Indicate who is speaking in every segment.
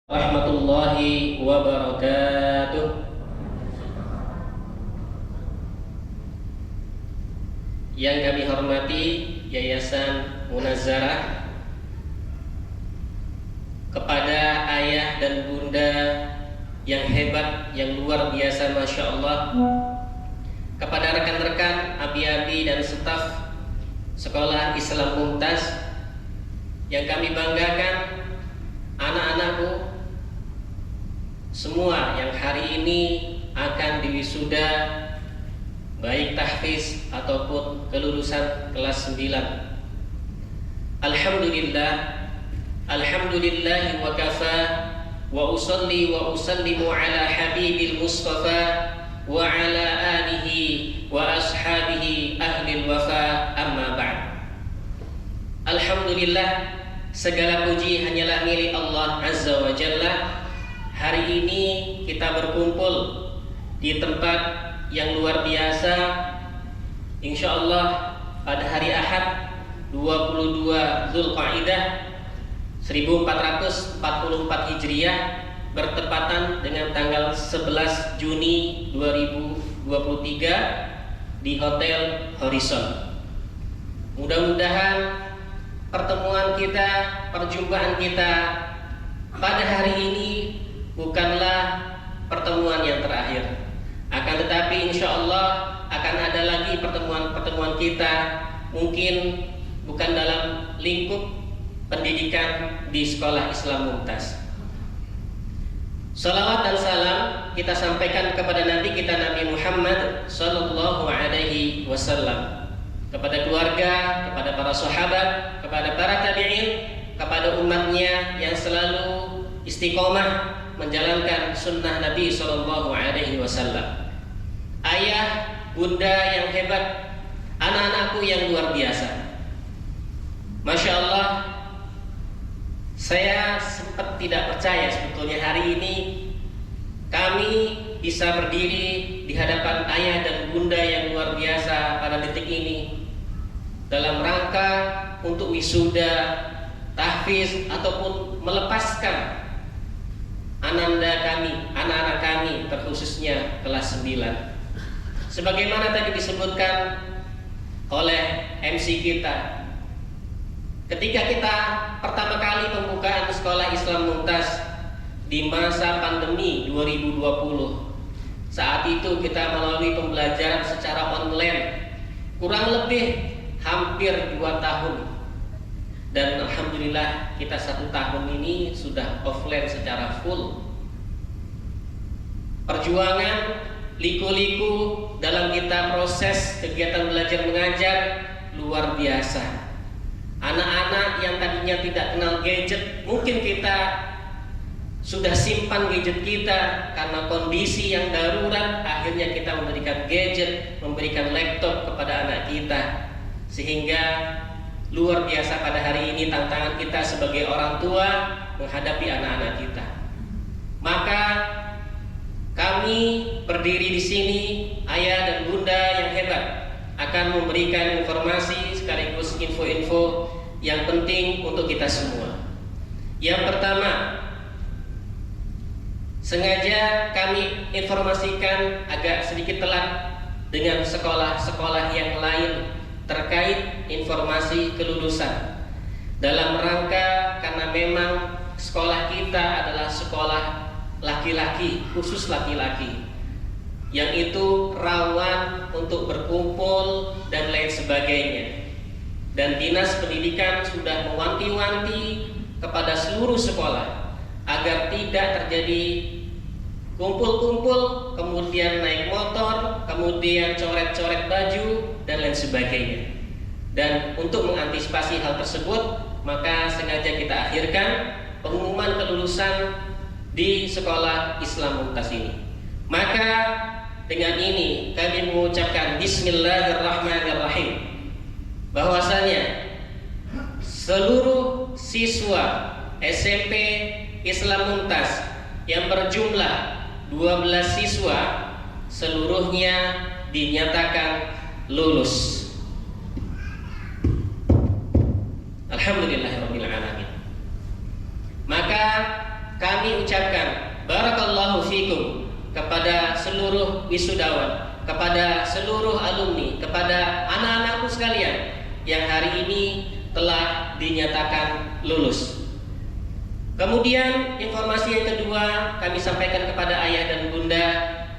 Speaker 1: Warahmatullahi wabarakatuh. Yang kami hormati Yayasan Munazzarah, kepada ayah dan bunda yang hebat, yang luar biasa, Masya Allah, kepada rekan-rekan, abi-abi dan staf Sekolah Islam Mumtaz yang kami banggakan, anak-anakku semua yang hari ini akan diwisuda, baik tahfiz ataupun kelulusan kelas 9. Alhamdulillah, alhamdulillah wa kafa, wa usalli wa usallimu ala habibil mustafa wa ala alihi wa ashabihi ahlil wafa, amma ba'd. Alhamdulillah, segala puji hanyalah milik Allah Azza wa Jalla. Hari ini kita berkumpul di tempat yang luar biasa, insya Allah pada hari Ahad 22 Zulqaidah 1444 Hijriah, bertepatan dengan tanggal 11 Juni 2023 di Hotel Horizon. Mudah-mudahan pertemuan kita, perjumpaan kita pada hari ini bukanlah pertemuan yang terakhir. Akan tetapi insya Allah akan ada lagi pertemuan-pertemuan kita, mungkin bukan dalam lingkup pendidikan di Sekolah Islam Mumtaz. Salawat dan salam kita sampaikan kepada Nabi kita Nabi Muhammad Sallallahu Alaihi Wasallam, kepada keluarga, kepada para sahabat, kepada para tabi'in, kepada umatnya yang selalu istiqomah menjalankan sunnah Nabi Sallallahu Alaihi Wasallam. Ayah, bunda yang hebat, anak-anakku yang luar biasa. Masya Allah, saya sempat tidak percaya sebetulnya hari ini kami bisa berdiri di hadapan ayah dan bunda yang luar biasa pada detik ini dalam rangka untuk wisuda, tahfiz ataupun melepaskan ananda kami, anak-anak kami, terkhususnya kelas 9. Sebagaimana tadi disebutkan oleh MC kita, ketika kita pertama kali pembukaan Sekolah Islam Mumtaz di masa pandemi 2020, saat itu kita melalui pembelajaran secara online kurang lebih hampir 2 tahun. Dan alhamdulillah kita 1 tahun ini sudah offline secara full. Perjuangan, liku-liku dalam kita proses kegiatan belajar mengajar luar biasa. Anak-anak yang tadinya tidak kenal gadget, mungkin kita sudah simpan gadget kita karena kondisi yang darurat, akhirnya kita memberikan gadget, memberikan laptop kepada anak kita, sehingga luar biasa pada hari ini tantangan kita sebagai orang tua menghadapi anak-anak kita. Maka kami berdiri di sini, ayah dan bunda yang hebat, akan memberikan informasi sekaligus info-info yang penting untuk kita semua. Yang pertama, sengaja kami informasikan agak sedikit telat dengan sekolah-sekolah yang lain terkait informasi kelulusan, dalam rangka karena memang sekolah kita adalah sekolah laki-laki, khusus laki-laki, yang itu rawan untuk berkumpul dan lain sebagainya. Dan Dinas Pendidikan sudah mewanti-wanti kepada seluruh sekolah agar tidak terjadi kumpul-kumpul, kemudian naik motor, kemudian coret-coret baju dan lain sebagainya. Dan untuk mengantisipasi hal tersebut, maka sengaja kita akhirkan pengumuman kelulusan di Sekolah Islam Mumtaz ini. Maka dengan ini kami mengucapkan Bismillahirrahmanirrahim, bahwasanya seluruh siswa SMP Islam Mumtaz yang berjumlah 12 siswa seluruhnya dinyatakan lulus. Alhamdulillahirabbil alamin. Maka kami ucapkan barakallahu fikum kepada seluruh wisudawan, kepada seluruh alumni, kepada anak-anakku sekalian yang hari ini telah dinyatakan lulus. Kemudian informasi yang kedua kami sampaikan kepada ayah dan bunda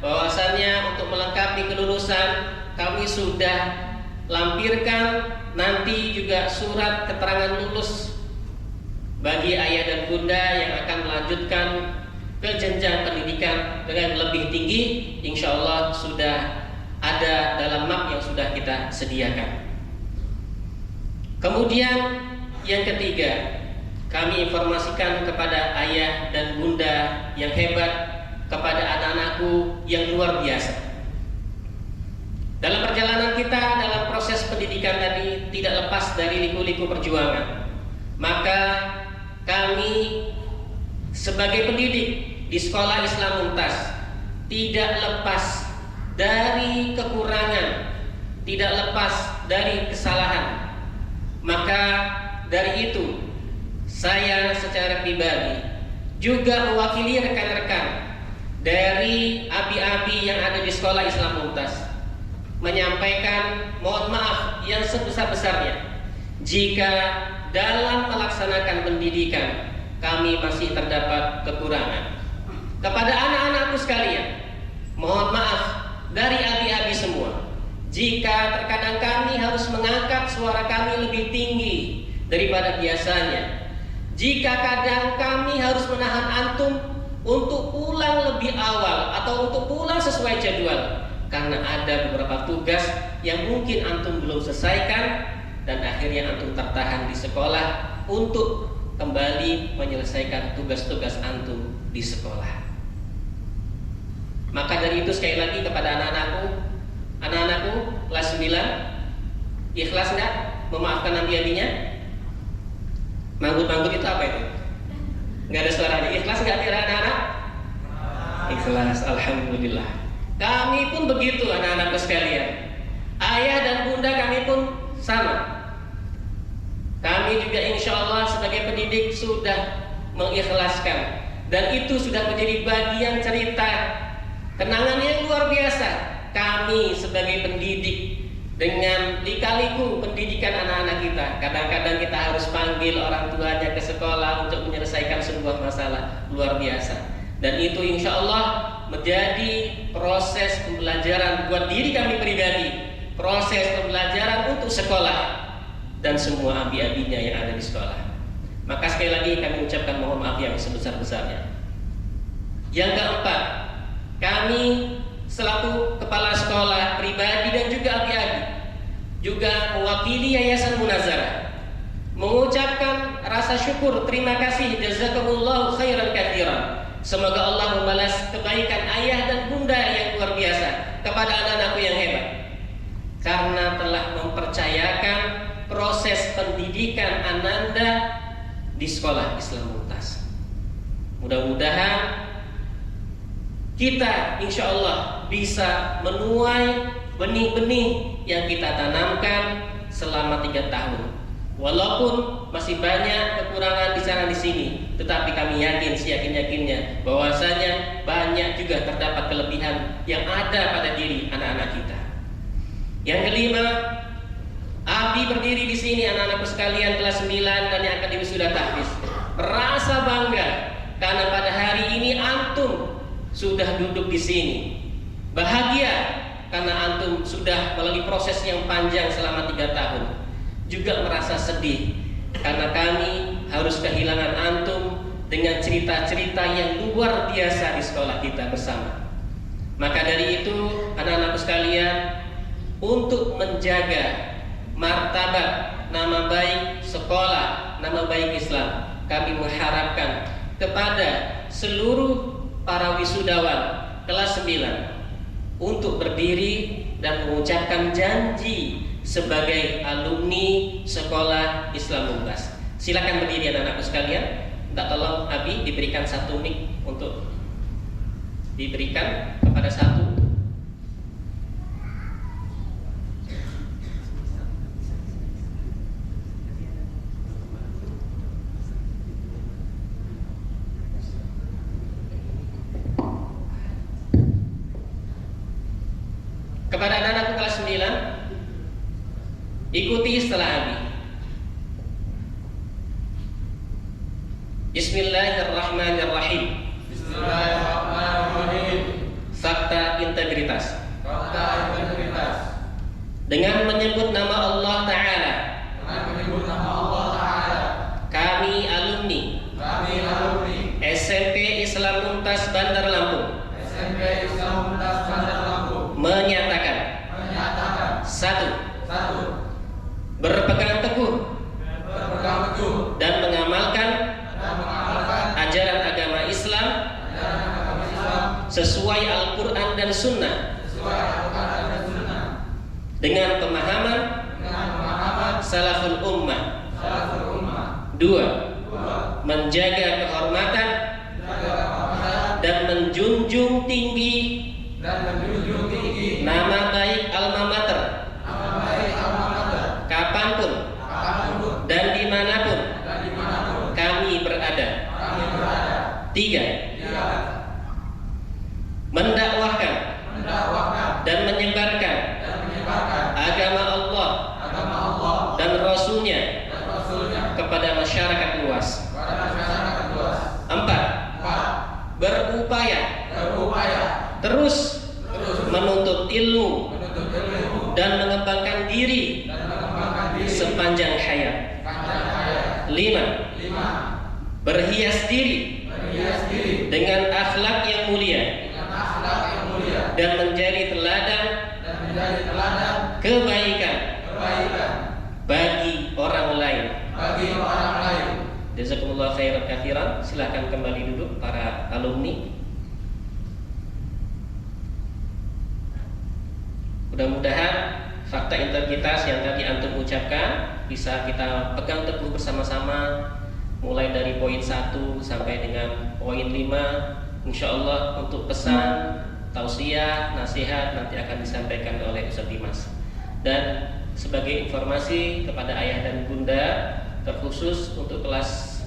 Speaker 1: bahwasannya untuk melengkapi kelulusan kami sudah lampirkan nanti juga surat keterangan lulus bagi ayah dan bunda yang akan melanjutkan ke jenjang pendidikan dengan lebih tinggi. Insya Allah sudah ada dalam map yang sudah kita sediakan. Kemudian yang ketiga, kami informasikan kepada ayah dan bunda yang hebat, kepada anak-anakku yang luar biasa. Dalam perjalanan kita, dalam proses pendidikan tadi tidak lepas dari liku-liku perjuangan. Maka kami sebagai pendidik di Sekolah Islam Mumtaz tidak lepas dari kekurangan, tidak lepas dari kesalahan. Maka dari itu saya secara pribadi juga mewakili rekan-rekan dari abi-abi yang ada di Sekolah Islam Mumtaz menyampaikan mohon maaf yang sebesar-besarnya jika dalam melaksanakan pendidikan kami masih terdapat kekurangan. Kepada anak-anakku sekalian, mohon maaf dari abi-abi semua jika terkadang kami harus mengangkat suara kami lebih tinggi daripada biasanya, jika kadang kami harus menahan antum untuk pulang lebih awal atau untuk pulang sesuai jadwal karena ada beberapa tugas yang mungkin antum belum selesaikan dan akhirnya antum tertahan di sekolah untuk kembali menyelesaikan tugas-tugas antum di sekolah. Maka dari itu sekali lagi kepada anak-anakku kelas 9, ikhlas nggak memaafkan abi-abinya? Manggut-manggut itu apa itu? Nggak ada suaranya. Ikhlas nggak kira anak-anak? Ikhlas, alhamdulillah. Kami pun begitu anak-anakku sekalian. Ayah dan bunda kami pun sama. Kami juga insya Allah sebagai pendidik sudah mengikhlaskan, dan itu sudah menjadi bagian cerita kenangan yang luar biasa kami sebagai pendidik dengan lika-liku pendidikan anak-anak kita. Kadang-kadang kita harus panggil orang tuanya ke sekolah untuk menyelesaikan sebuah masalah luar biasa. Dan itu insya Allah menjadi proses pembelajaran buat diri kami pribadi, proses pembelajaran untuk sekolah dan semua abi-abinya yang ada di sekolah. Maka sekali lagi kami ucapkan mohon maaf yang sebesar-besarnya. Yang keempat, kami selaku kepala sekolah pribadi dan juga abi-abi juga mewakili Yayasan Munazarah mengucapkan rasa syukur, terima kasih, jazakumullahu khairan katsiran. Semoga Allah membalas kebaikan ayah dan bunda yang luar biasa kepada anak-anakku yang hebat karena telah mempercayakan proses pendidikan Ananda di Sekolah Islam Mumtaz. Mudah-mudahan kita insya Allah bisa menuai benih-benih yang kita tanamkan selama 3 tahun. Walaupun masih banyak kekurangan di sana di sini, tetapi kami yakin, seyakin-yakinnya bahwasanya banyak juga terdapat kelebihan yang ada pada diri anak-anak kita. Yang kelima, Abi berdiri di sini anak-anakku sekalian kelas 9 dan yang akan diwisuda tahfiz, merasa bangga karena pada hari ini antum sudah duduk di sini. Bahagia karena antum sudah melalui proses yang panjang selama 3 tahun. Juga merasa sedih karena kami harus kehilangan antum dengan cerita-cerita yang luar biasa di sekolah kita bersama. Maka dari itu anak-anakku sekalian, untuk menjaga martabat nama baik sekolah, nama baik Islam, kami mengharapkan kepada seluruh para wisudawan kelas 9 untuk berdiri dan mengucapkan janji sebagai alumni Sekolah Islam Mumtaz. Silakan berdiri anak-anakku sekalian. Minta tolong Abi diberikan 1 mic untuk diberikan kepada satu. Kepada anak-anakku kelas 9, ikuti setelah Abi. Bismillahirrahmanirrahim.
Speaker 2: Bismillahirrahmanirrahim.
Speaker 1: Fakta integritas.
Speaker 2: Fakta integritas.
Speaker 1: Dengan menyebut nama Allah Ta'ala.
Speaker 2: Dengan menyebut nama Allah Ta'ala.
Speaker 1: Kami alumni SMP Islam Untas Bandar Lampung.
Speaker 2: SMP Islam Untas Bandar Lampung.
Speaker 1: Menyatakan. Satu. Berpegang teguh. Dan mengamalkan. Ajaran agama Islam. Sesuai Al-Quran dan Sunnah. Dengan pemahaman Salaful Ummah. Dua. Menjaga kehormatan dan menjunjung tinggi nama baik alma mater. Kapanpun dan dimanapun kami berada. Tiga. Mendakwahkan dan menyebarkan agama Allah dan Rasulnya kepada masyarakat luas. Empat. Berupaya terus menuntut ilmu dan mengembangkan diri sepanjang hayat. Lima. Berhias diri dengan akhlak yang mulia dan menjadi teladan kebaikan bagi orang lain. Jazakumullah khairan katsiran. Silakan kembali duduk para alumni. Mudah-mudahan fakta integritas yang tadi antum ucapkan bisa kita pegang teguh bersama-sama, mulai dari poin 1 sampai dengan poin 5. Insyaallah untuk pesan, tausiah, nasihat nanti akan disampaikan oleh Ustaz Dimas. Dan sebagai informasi kepada ayah dan bunda, terkhusus untuk kelas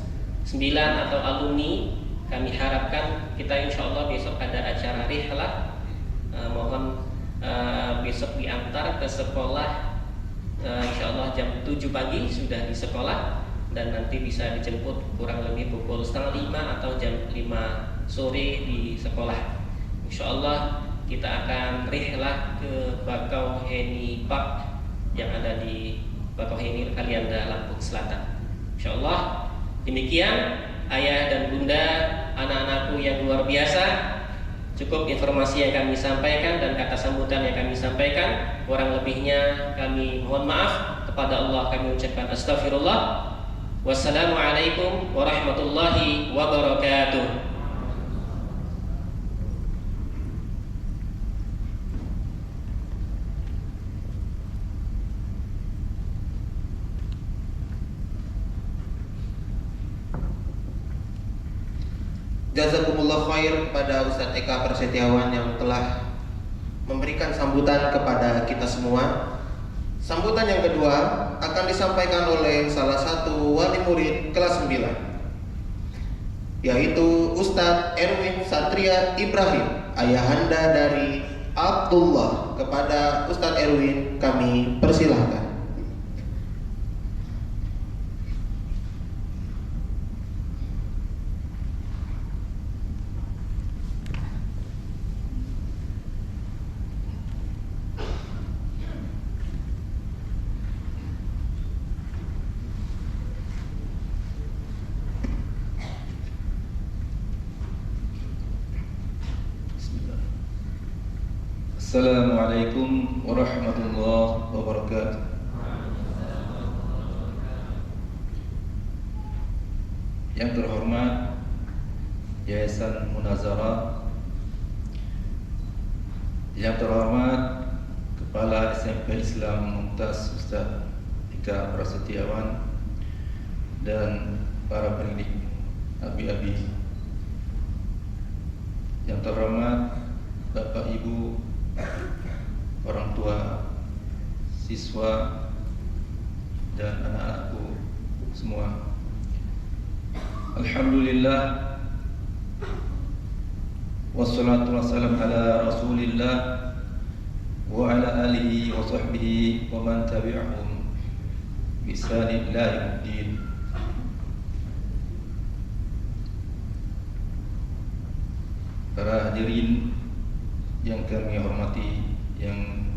Speaker 1: 9 atau alumni, kami harapkan kita insyaallah besok ada acara rihlah. Mohon besok diantar ke sekolah, insyaallah jam 7 pagi sudah di sekolah, dan nanti bisa dijemput kurang lebih pukul 4:30 atau jam 5 sore di sekolah. Insyaallah kita akan rihlah ke Bakauheni Park yang ada di Bakauheni Kalianda, Lampung Selatan. Insyaallah demikian ayah dan bunda, anak-anakku yang luar biasa. Cukup informasi yang kami sampaikan dan kata sambutan yang kami sampaikan. Kurang lebihnya kami mohon maaf. Kepada Allah kami ucapkan astagfirullah. Wassalamualaikum warahmatullahi wabarakatuh.
Speaker 3: Jazakumullah khair kepada Ustadz Eka Prasetyawan yang telah memberikan sambutan kepada kita semua. Sambutan yang kedua akan disampaikan oleh salah satu wali murid kelas 9, yaitu Ustadz Erwin Satria Ibrahim, ayahanda dari Abdullah. Kepada Ustadz Erwin kami persilahkan.
Speaker 4: Assalamualaikum warahmatullahi wabarakatuh. Yang terhormat Yayasan Munazarah, yang terhormat Kepala SMP Islam Untas Ustaz Eka Prasetyawan, dan para pendidik abi-abi, yang terhormat Bapak Ibu, orang tua, siswa, dan anak-anakku semua. Alhamdulillah, wassalatu wassalam ala Rasulillah وعلى آله وصحبه ومن تبعهم بإحسان إلى يوم الدين. Para hadirin yang kami hormati, yang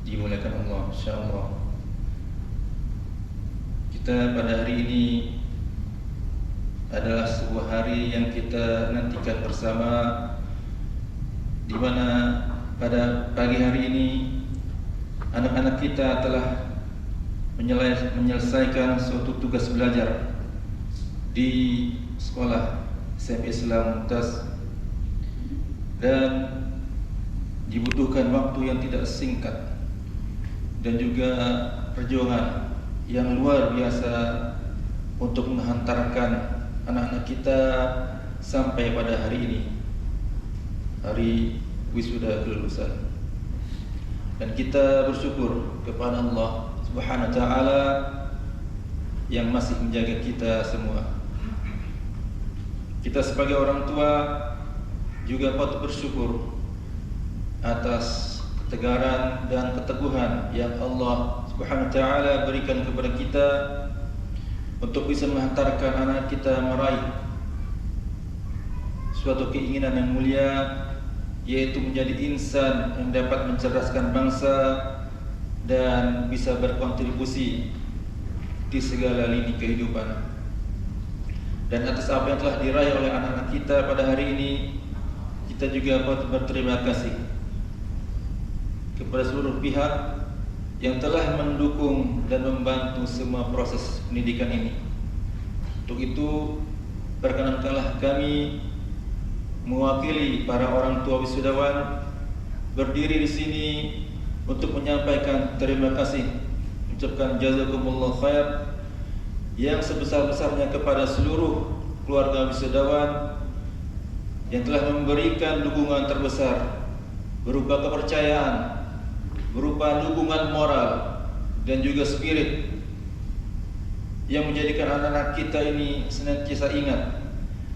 Speaker 4: dimuliakan Allah, insyaallah kita pada hari ini adalah sebuah hari yang kita nantikan bersama, di mana pada pagi hari ini anak-anak kita telah menyelesaikan suatu tugas belajar di sekolah SMP Islam Mumtaz, dan dibutuhkan waktu yang tidak singkat dan juga perjuangan yang luar biasa untuk menghantarkan anak-anak kita sampai pada hari ini, hari wisuda kelulusan. Dan kita bersyukur kepada Allah Subhanahu wa taala yang masih menjaga kita semua. Kita sebagai orang tua juga patut bersyukur atas ketegaran dan keteguhan yang Allah Subhanahu wa taala berikan kepada kita untuk bisa menghantarkan anak kita meraih suatu keinginan yang mulia, yaitu menjadi insan yang dapat mencerdaskan bangsa dan bisa berkontribusi di segala lini kehidupan. Dan atas apa yang telah diraih oleh anak-anak kita pada hari ini, kita juga patut berterima kasih kepada seluruh pihak yang telah mendukung dan membantu semua proses pendidikan ini. Untuk itu, perkenankanlah kami mewakili para orang tua wisudawan berdiri di sini untuk menyampaikan terima kasih, ucapkan jazakumullah khair yang sebesar-besarnya kepada seluruh keluarga wisudawan yang telah memberikan dukungan terbesar berupa kepercayaan, berupa dukungan moral dan juga spirit yang menjadikan anak-anak kita ini senantiasa ingat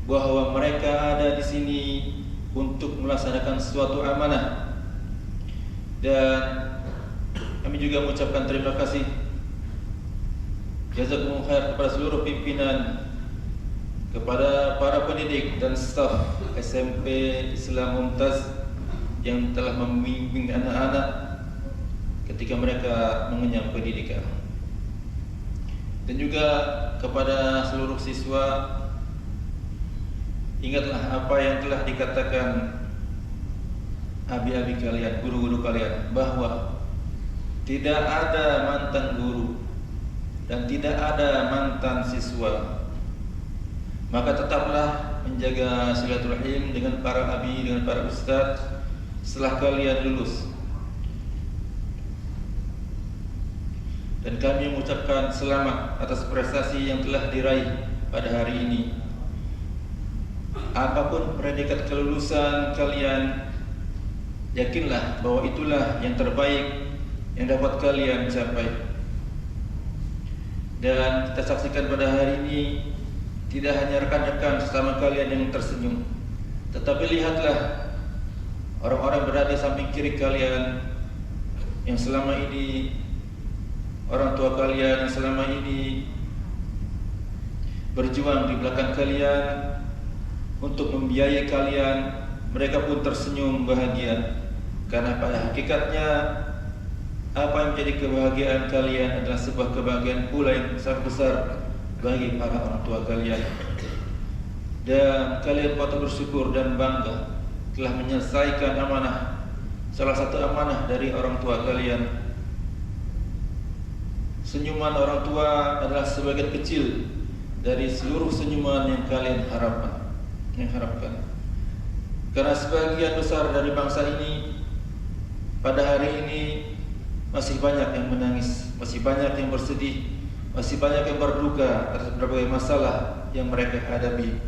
Speaker 4: bahwa mereka ada di sini untuk melaksanakan suatu amanah. Dan kami juga mengucapkan terima kasih jazakumullah khair kepada seluruh pimpinan, kepada para pendidik dan staf SMP Islam Mumtaz yang telah membimbing anak-anak ketika mereka mengenyam pendidikan, dan juga kepada seluruh siswa. Ingatlah apa yang telah dikatakan abi-abi kalian, guru-guru kalian, bahwa tidak ada mantan guru dan tidak ada mantan siswa. Maka tetaplah menjaga silaturahim dengan para abi, dengan para ustadz setelah kalian lulus. Dan kami mengucapkan selamat atas prestasi yang telah diraih pada hari ini. Apapun predikat kelulusan kalian, yakinlah bahwa itulah yang terbaik yang dapat kalian capai. Dan kita saksikan pada hari ini, tidak hanya rekan-rekan sesama kalian yang tersenyum, tetapi lihatlah orang-orang berada di samping kiri kalian yang selama ini, orang tua kalian yang selama ini berjuang di belakang kalian untuk membiayai kalian. Mereka pun tersenyum bahagia, karena pada hakikatnya apa yang menjadi kebahagiaan kalian adalah sebuah kebahagiaan pula yang sangat besar bagi para orang tua kalian. Dan kalian patut bersyukur dan bangga telah menyelesaikan amanah, salah satu amanah dari orang tua kalian. Senyuman orang tua adalah sebagian kecil dari seluruh senyuman yang kalian harapkan. Karena sebagian besar dari bangsa ini pada hari ini masih banyak yang menangis, masih banyak yang bersedih, masih banyak yang berduka atas berbagai masalah yang mereka hadapi.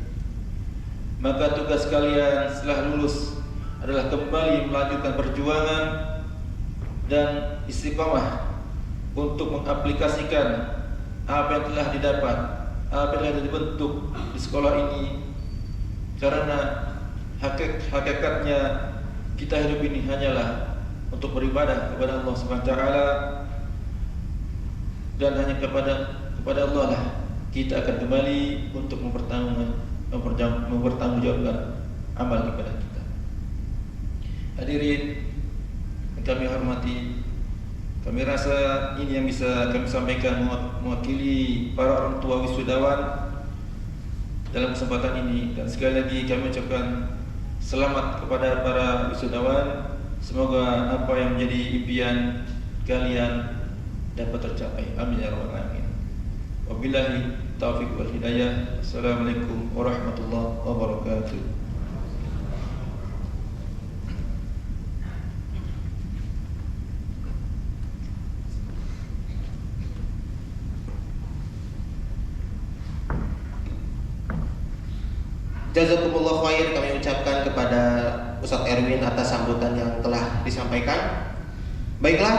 Speaker 4: Maka tugas kalian setelah lulus adalah kembali melanjutkan perjuangan dan istiqamah untuk mengaplikasikan apa yang telah didapat, apa yang telah dibentuk di sekolah ini. Karena hakikatnya kita hidup ini hanyalah untuk beribadah kepada Allah Subhanahu wa taala, dan hanya kepada Allah lah kita akan kembali untuk mempertanggungjawabkan amal ibadah kita. Hadirin yang kami hormati, kami rasa ini yang bisa kami sampaikan mewakili para orang tua wisudawan dalam kesempatan ini, dan sekali lagi kami ucapkan selamat kepada para wisudawan. Semoga apa yang menjadi impian kalian dapat tercapai. Amin ya rabbal alamin. Wabillahi taufiq wal hidayah. Assalamualaikum warahmatullahi wabarakatuh.
Speaker 3: Jazakumullah khair kami ucapkan kepada Ustadz Erwin atas sambutan yang telah disampaikan. Baiklah,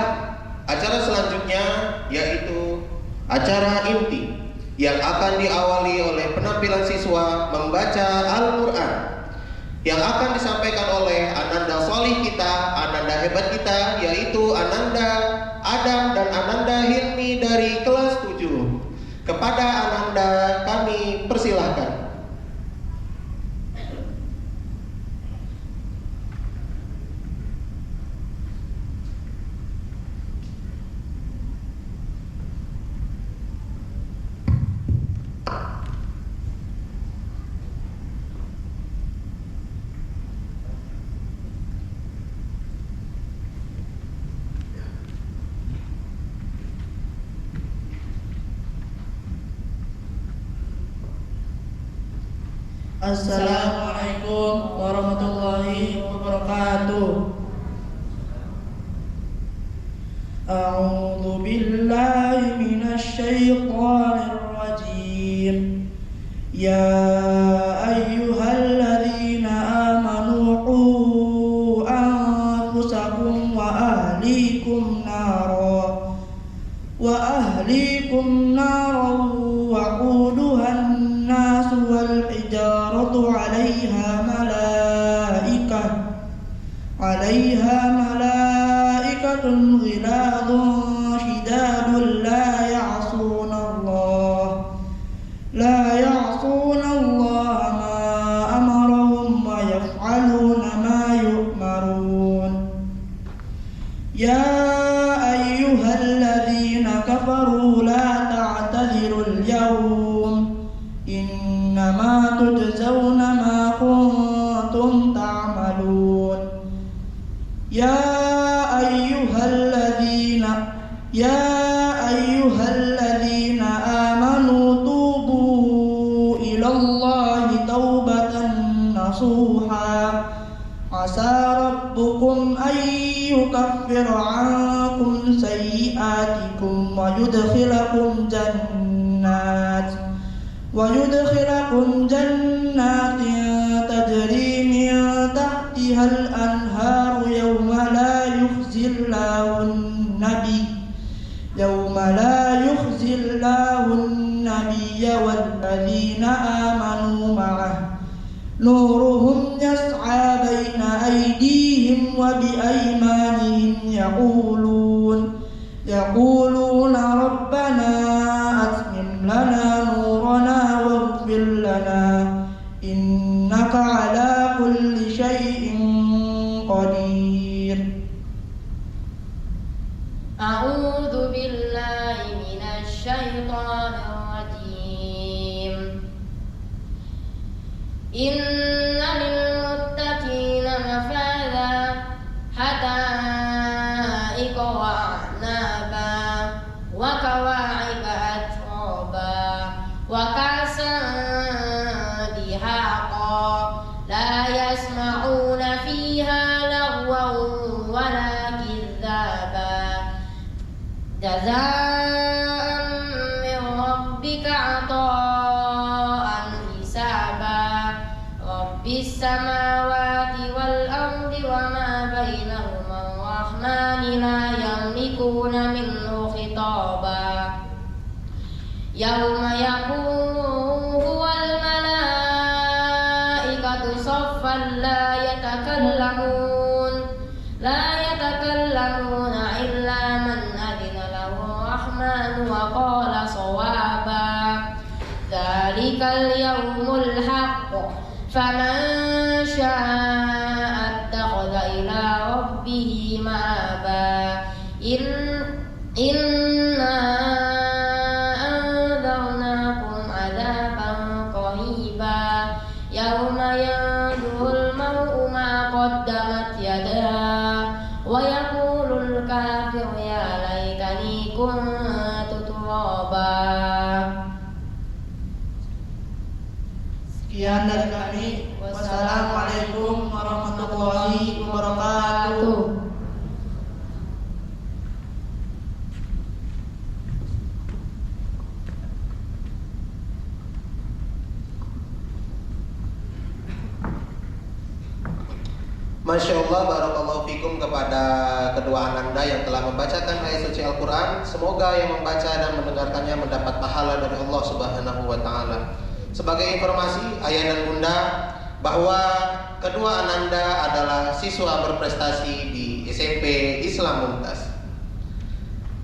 Speaker 3: acara selanjutnya yaitu acara inti yang akan diawali oleh penampilan siswa membaca Al-Quran yang akan disampaikan oleh Ananda Solih kita, Ananda hebat kita, yaitu Ananda Adam dan Ananda Hilmi dari kelas 7. Kepada Ananda kami persilahkan.
Speaker 5: Assalamualaikum warahmatullahi wabarakatuh. A'udzu billahi minasy syaithanir rajim. Ya ayyuhalladzina amanu qu anfusakum wa ahlikum nara waquduhan nas wal hijaratu 'alaiha malaikatun ghiladun shidadun la ya'suna Allah ma amarahum wa yaf'aluna ma yu'marun. Ya ayyuhalladzina kafaru la ta'tadhirul yawm innama tujzauna ma kuntum ta'malun. Ya ayyuhalladzina amanu tubu ilallahi taubatan nasuha. Asa rabbukum an yukaffira ankum sayyi'atikum wa yudkhilakum jannatin tajri min tahtihal anharu yawma la yukhzillahu an-nabiyya wal-ladzina amanu ma'ah nuruhum yas'a baina aydihim wa bi aymanihim yaquluna rabbana atmim lana nurana waghfir lana innaka ala kulli syai'in qadir.
Speaker 6: A'udzu billahi minasy syaithanir rajim. Inna lil muttaqina mafaza hada'iqa wa a'naba wa kawa'iba atraba wa ka'san dihaqa la yasma'una fiha lagwan wa la kidhaba jazaa'an min rabbika 'ata'an hisaba rabbis samawati wal ardi wa ma bainahuma ar-rahmani la yamlikuna minhu khitaba yawma yaqumu wal malaikatu saffan la yatakallamun يتكلمون إلا من أذن له الرحمن وقال صوابا ذلك اليوم الحق فمن شاء اتخذ إلى ربه مآبا إنا أنذرناكم عذابا قريبا يوم ينظر المرء ما قدمت يداه ويقول الكافر يا ليتني كنت ترابا.
Speaker 5: Sekian dari kami. Wassalamualaikum warahmatullahi wabarakatuh.
Speaker 3: Masya Allah, barakallahu fikum kepada kedua ananda yang telah membacakan ayat suci Al-Quran. Semoga yang membaca dan mendengarkannya mendapat pahala dari Allah Subhanahu wa Ta'ala. Sebagai informasi, ayah dan bunda, bahwa kedua ananda adalah siswa berprestasi di SMP Islam Mumtaz.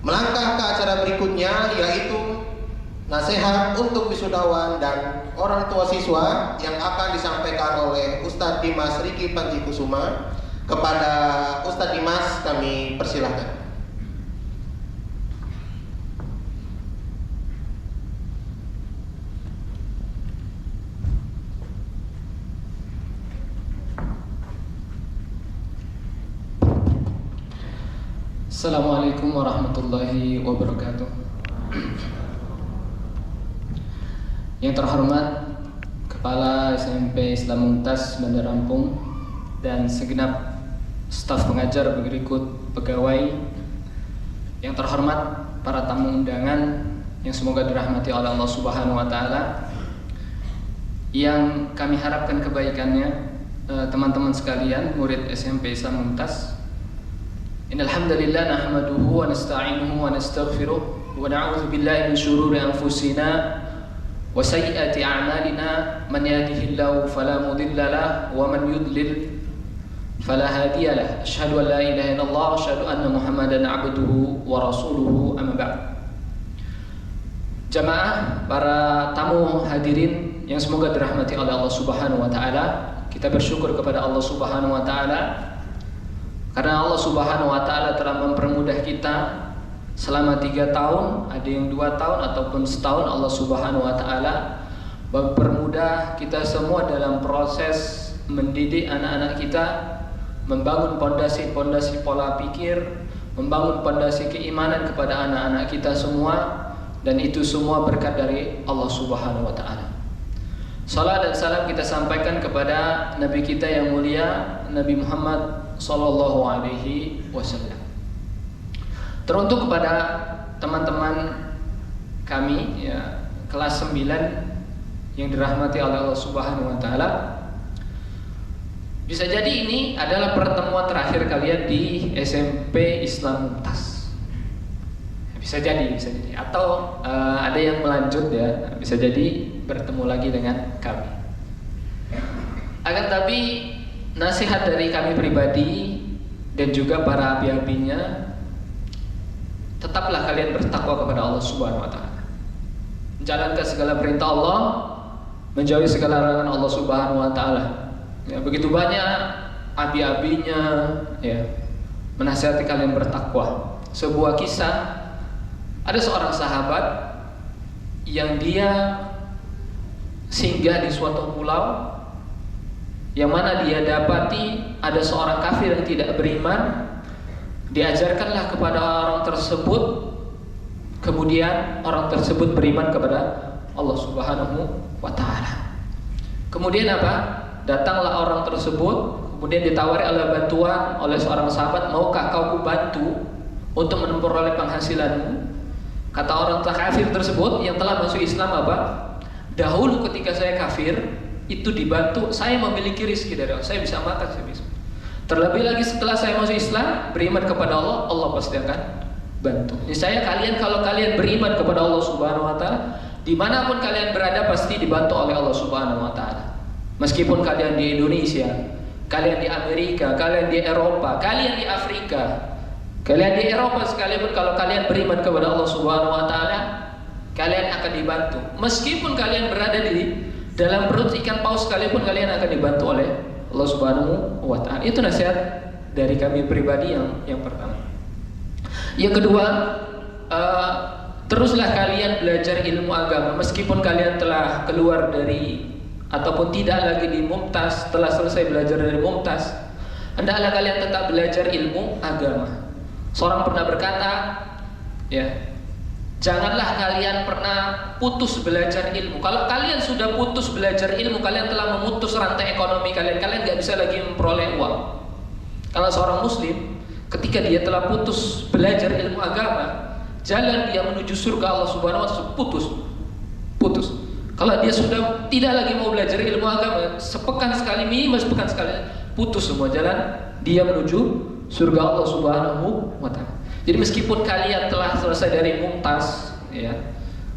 Speaker 3: Melangkah ke acara berikutnya, yaitu nasihat untuk wisudawan dan orang tua siswa yang akan disampaikan oleh Ustadz Dimas Riki Panji Kusuma. Kepada Ustadz Dimas kami persilahkan.
Speaker 7: Assalamualaikum warahmatullahi wabarakatuh. Yang terhormat Kepala SMP Islam Mumtaz Bandar Lampung dan segenap staf pengajar berikut pegawai. Yang terhormat para tamu undangan yang semoga dirahmati oleh Allah Subhanahu wa Ta'ala. Yang kami harapkan kebaikannya, teman-teman sekalian, murid SMP Islam Mumtaz. Innal hamdalillah nahmaduhu wa nasta'inuhu wa nastaghfiruh wa na'udzu billahi min shururi anfusina wa sayyiati a'malina man yahdihillahu fala mudilla lahu wa man yudlil fala hadiya lahu. Asyhadu an la ilaha illallah wa asyhadu anna Muhammadan 'abduhu wa rasuluhu, amma ba'd. Jamaah, para tamu hadirin yang semoga dirahmati oleh Allah Subhanahu wa Ta'ala, kita bersyukur kepada Allah Subhanahu wa Ta'ala karena Allah Subhanahu wa Ta'ala telah mempermudah kita selama 3 tahun, ada yang 2 tahun ataupun setahun. Allah Subhanahu wa Ta'ala mempermudah kita semua dalam proses mendidik anak-anak kita, membangun pondasi-pondasi pola pikir, membangun pondasi keimanan kepada anak-anak kita semua, dan itu semua berkat dari Allah Subhanahu wa Ta'ala. Salat dan salam kita sampaikan kepada Nabi kita yang mulia, Nabi Muhammad sallallahu alaihi wasallam. Teruntuk kepada teman-teman kami ya, kelas 9 yang dirahmati oleh Allah Subhanahu wa Ta'ala. Bisa jadi ini adalah pertemuan terakhir kalian di SMP Islam Mumtaz. Bisa jadi. Atau ada yang melanjut ya, bisa jadi bertemu lagi dengan kami. Akan tapi nasihat dari kami pribadi dan juga para abi-abinya, tetaplah kalian bertakwa kepada Allah Subhanahu wa Ta'ala, menjalankan segala perintah Allah, menjauhi segala larangan Allah Subhanahu wa Ta'ala. Ya, begitu banyak abi-abinya ya, menasihati kalian bertakwa. Sebuah kisah, ada seorang sahabat yang dia singgah di suatu pulau yang mana dia dapati ada seorang kafir yang tidak beriman. Diajarkanlah kepada orang tersebut, kemudian orang tersebut beriman kepada Allah Subhanahu wa Ta'ala. Kemudian apa? Datanglah orang tersebut, kemudian ditawari oleh bantuan oleh seorang sahabat, maukah kau bantu untuk memperoleh penghasilanmu? Kata orang kafir tersebut yang telah masuk Islam, apa? Dahulu ketika saya kafir, itu dibantu, saya memiliki rezeki dari Allah, saya bisa makan, saya bisa. Terlebih lagi setelah saya masuk Islam, beriman kepada Allah, Allah pasti akan bantu. Niscaya kalian, kalau kalian beriman kepada Allah Subhanahu wa Ta'ala, dimanapun kalian berada pasti dibantu oleh Allah Subhanahu wa Ta'ala. Meskipun kalian di Indonesia, kalian di Amerika, kalian di Eropa, kalian di Afrika, Kalian di Eropa sekalipun kalau kalian beriman kepada Allah Subhanahu wa taala, kalian akan dibantu. Meskipun kalian berada di dalam perut ikan paus sekalipun, kalian akan dibantu oleh Allah Subhanahu wa taala. Itu nasihat dari kami pribadi yang pertama. Yang kedua, teruslah kalian belajar ilmu agama meskipun kalian telah keluar dari ataupun tidak lagi di Mumtaz, telah selesai belajar dari Mumtaz. Hendaklah kalian tetap belajar ilmu agama. Seorang pernah berkata, ya, janganlah kalian pernah putus belajar ilmu. Kalau kalian sudah putus belajar ilmu, kalian telah memutus rantai ekonomi kalian. Kalian nggak bisa lagi memperoleh uang. Kalau seorang Muslim, ketika dia telah putus belajar ilmu agama, jalan dia menuju surga Allah Subhanahu wa taala putus. Kalau dia sudah tidak lagi mau belajar ilmu agama, sepekan sekali, minimal sepekan sekali, putus semua jalan dia menuju surga Allah Subhanahu wa taala. Jadi meskipun kalian telah selesai dari Mumtaz, ya,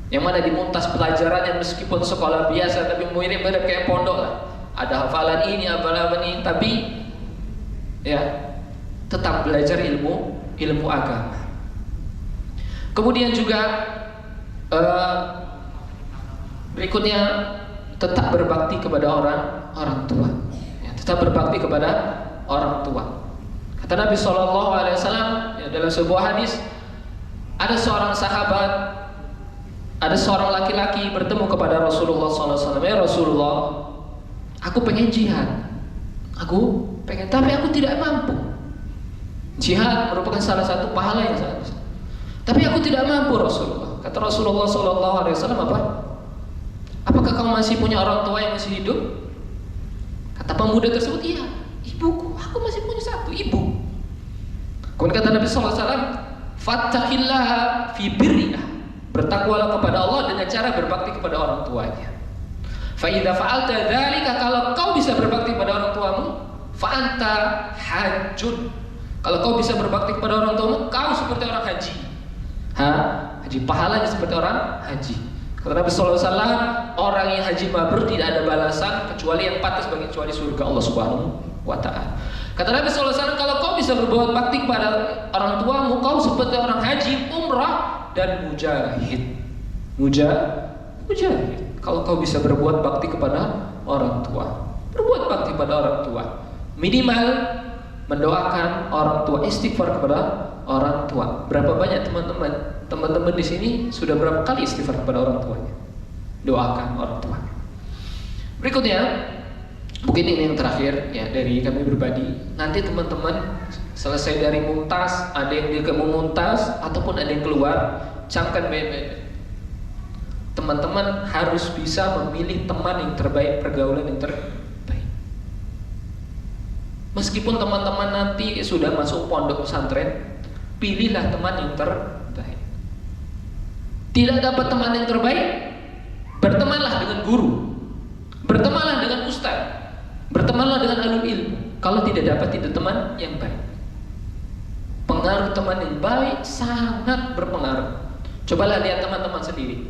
Speaker 7: yang mana di Mumtaz pelajarannya meskipun sekolah biasa tapi mirip-mirip kayak pondok lah, ada hafalan ini, hafalan ini, tapi ya tetap belajar ilmu agama. Kemudian juga berikutnya, tetap berbakti kepada orang tua. Ya, tetap berbakti kepada orang tua. Kata Nabi SAW ya, dalam sebuah hadis, ada seorang sahabat, ada seorang laki-laki bertemu kepada Rasulullah SAW. Ya Rasulullah, aku pengen jihad, tapi aku tidak mampu. Jihad merupakan salah satu pahala yang sangat besar, tapi aku tidak mampu Rasulullah. Kata Rasulullah SAW, apa? Apakah kamu masih punya orang tua yang masih hidup? Kata pemuda tersebut, iya, ibuku, aku masih punya satu ibu. Kemudian kata Nabi SAW, fattaqillaha fi birriha, bertakwalah kepada Allah dengan cara berbakti kepada orang tuanya. Fa idza fa'alta dzalika, kalau kau bisa berbakti kepada orang tuamu, fa anta hajjun, kalau kau bisa berbakti kepada orang tuamu, kau seperti orang haji. Haji, pahalanya seperti orang haji. Kata Nabi SAW, orang yang haji mabrur tidak ada balasan kecuali yang pantas bagi kecuali surga Allah Subhanahu wa taala. Kata Nabi SAW, kalau kau bisa berbuat bakti kepada orang tuamu, kau seperti orang haji, umrah, dan mujahid. Mujahid. Kalau kau bisa berbuat bakti kepada orang tua, berbuat bakti kepada orang tua, minimal mendoakan orang tua, istighfar kepada orang tua. Berapa banyak teman-teman di sini sudah berapa kali istighfar kepada orang tuanya? Doakan orang tua. Berikutnya, mungkin ini yang terakhir ya dari kami pribadi. Nanti teman-teman selesai dari Mumtaz, ada yang dia ke Mumtaz ataupun ada yang keluar, camkan baik-baik. Teman-teman harus bisa memilih teman yang terbaik, pergaulan yang terbaik. Meskipun teman-teman nanti sudah masuk pondok pesantren, pilihlah teman yang terbaik. Tidak dapat teman yang terbaik, bertemanlah dengan guru, bertemanlah dengan ustaz, bertemanlah dengan alul ilmu. Kalau tidak dapat itu teman yang baik. Pengaruh teman yang baik sangat berpengaruh. Cobalah lihat teman-teman sendiri.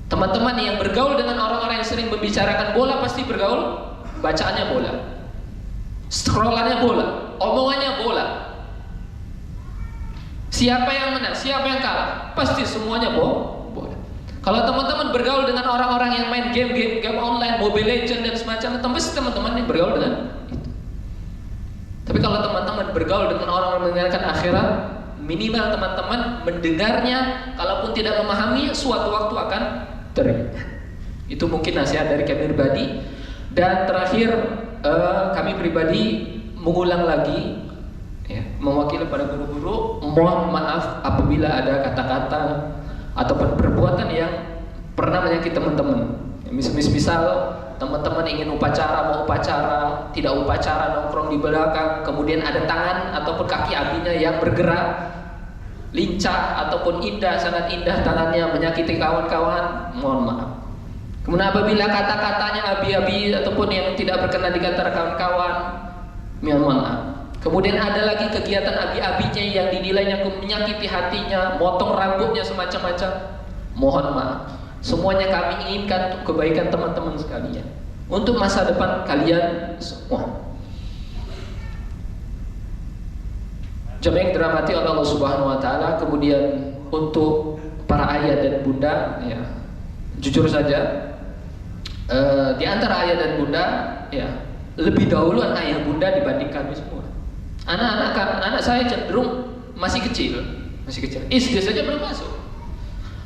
Speaker 7: Teman-teman yang bergaul dengan orang-orang yang sering membicarakan bola pasti bergaul, bacaannya bola, scrollannya bola, omongannya bola. Siapa yang menang, siapa yang kalah, pasti semuanya bola. Kalau teman-teman bergaul dengan orang-orang yang main game online, Mobile Legends dan semacamnya, pasti teman-teman yang bergaul dengan itu. Tapi kalau teman-teman bergaul dengan orang yang mengingatkan akhirat, minimal teman-teman mendengarnya, kalaupun tidak memahami, suatu waktu akan teringat. Itu mungkin nasihat dari kami pribadi. Dan terakhir, kami pribadi mengulang lagi, ya, mewakili pada guru-guru, mohon maaf apabila ada kata-kata ataupun perbuatan yang pernah menyakiti teman-teman. Misal teman-teman ingin upacara, mau upacara, tidak upacara, nongkrong di belakang, kemudian ada tangan ataupun kaki abinya yang bergerak lincah ataupun indah, sangat indah tangannya, menyakiti kawan-kawan, mohon maaf. Kemudian apabila kata-katanya abi-abi ataupun yang tidak berkenan di antara kawan-kawan, mohon maaf. Kemudian ada lagi kegiatan abi-abinya yang dinilainya menyakiti hatinya, motong rambutnya semacam-macam, mohon maaf. Semuanya kami inginkan untuk kebaikan teman-teman sekalian, untuk masa depan kalian semua. Jamaah yang dirahmati oleh Allah Subhanahu wa taala, kemudian untuk para ayah dan bunda, ya, jujur saja di antara ayah dan bunda, ya, lebih dahuluan ayah bunda dibanding kami semua. Anak saya cenderung masih kecil. SD saja belum masuk.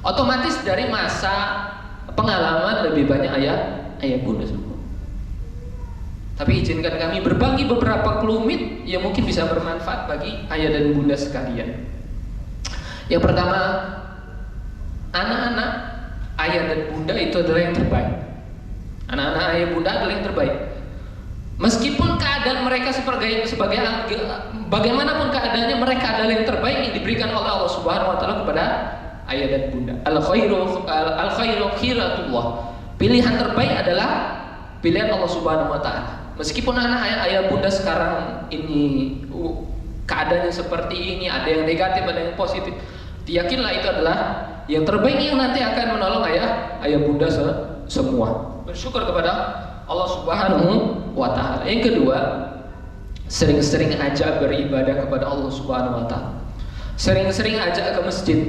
Speaker 7: Otomatis dari masa pengalaman lebih banyak ayah bunda semua. Tapi izinkan kami berbagi beberapa kelumit yang mungkin bisa bermanfaat bagi ayah dan bunda sekalian. Yang pertama, anak-anak ayah dan bunda itu adalah yang terbaik. Anak-anak ayah bunda adalah yang terbaik. Meskipun keadaan mereka sebagai bagaimanapun keadaannya, mereka adalah yang terbaik yang diberikan oleh Allah Subhanahu wa taala kepada ayah dan bunda. Al khairu khiratullah. Pilihan terbaik adalah pilihan Allah Subhanahu wa taala. Meskipun anak ayah bunda sekarang ini keadaannya seperti ini, ada yang negatif, ada yang positif, yakinlah itu adalah yang terbaik yang nanti akan menolong ayah bunda semua. Bersyukur kepada Allah Subhanahu wa taala. Yang kedua, sering-sering ajak beribadah kepada Allah Subhanahu wa taala. Sering-sering ajak ke masjid.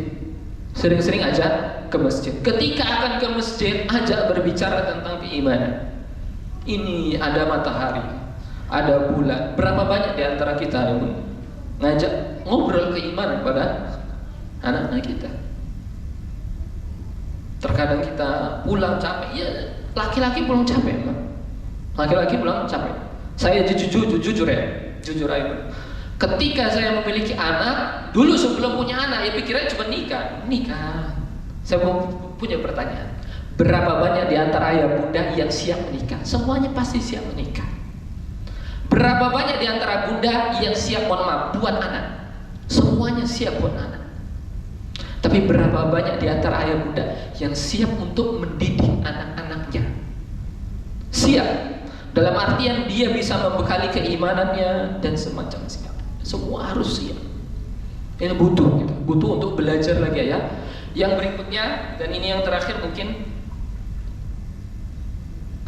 Speaker 7: Sering-sering ajak ke masjid. Ketika akan ke masjid, ajak berbicara tentang keimanan. Ini ada matahari, ada bulan. Berapa banyak di antara kita yang ngajak ngobrol keimanan pada anak-anak kita? Terkadang kita pulang capek, ya laki-laki pulang capek, Mbak. Laki-laki pulang capek. Saya jujur aja. Ketika saya memiliki anak, dulu sebelum punya anak, ya pikirannya cuma nikah. Saya punya pertanyaan. Berapa banyak di antara ayah bunda yang siap menikah? Semuanya pasti siap menikah. Berapa banyak di antara bunda yang siap buat anak? Semuanya siap buat anak. Tapi berapa banyak di antara ayah bunda yang siap untuk mendidik anak-anaknya? Siap. Dalam artian dia bisa membekali keimanannya dan semacam siap. Semua harus siap. Ini butuh untuk belajar lagi ya. Yang berikutnya, dan ini yang terakhir mungkin,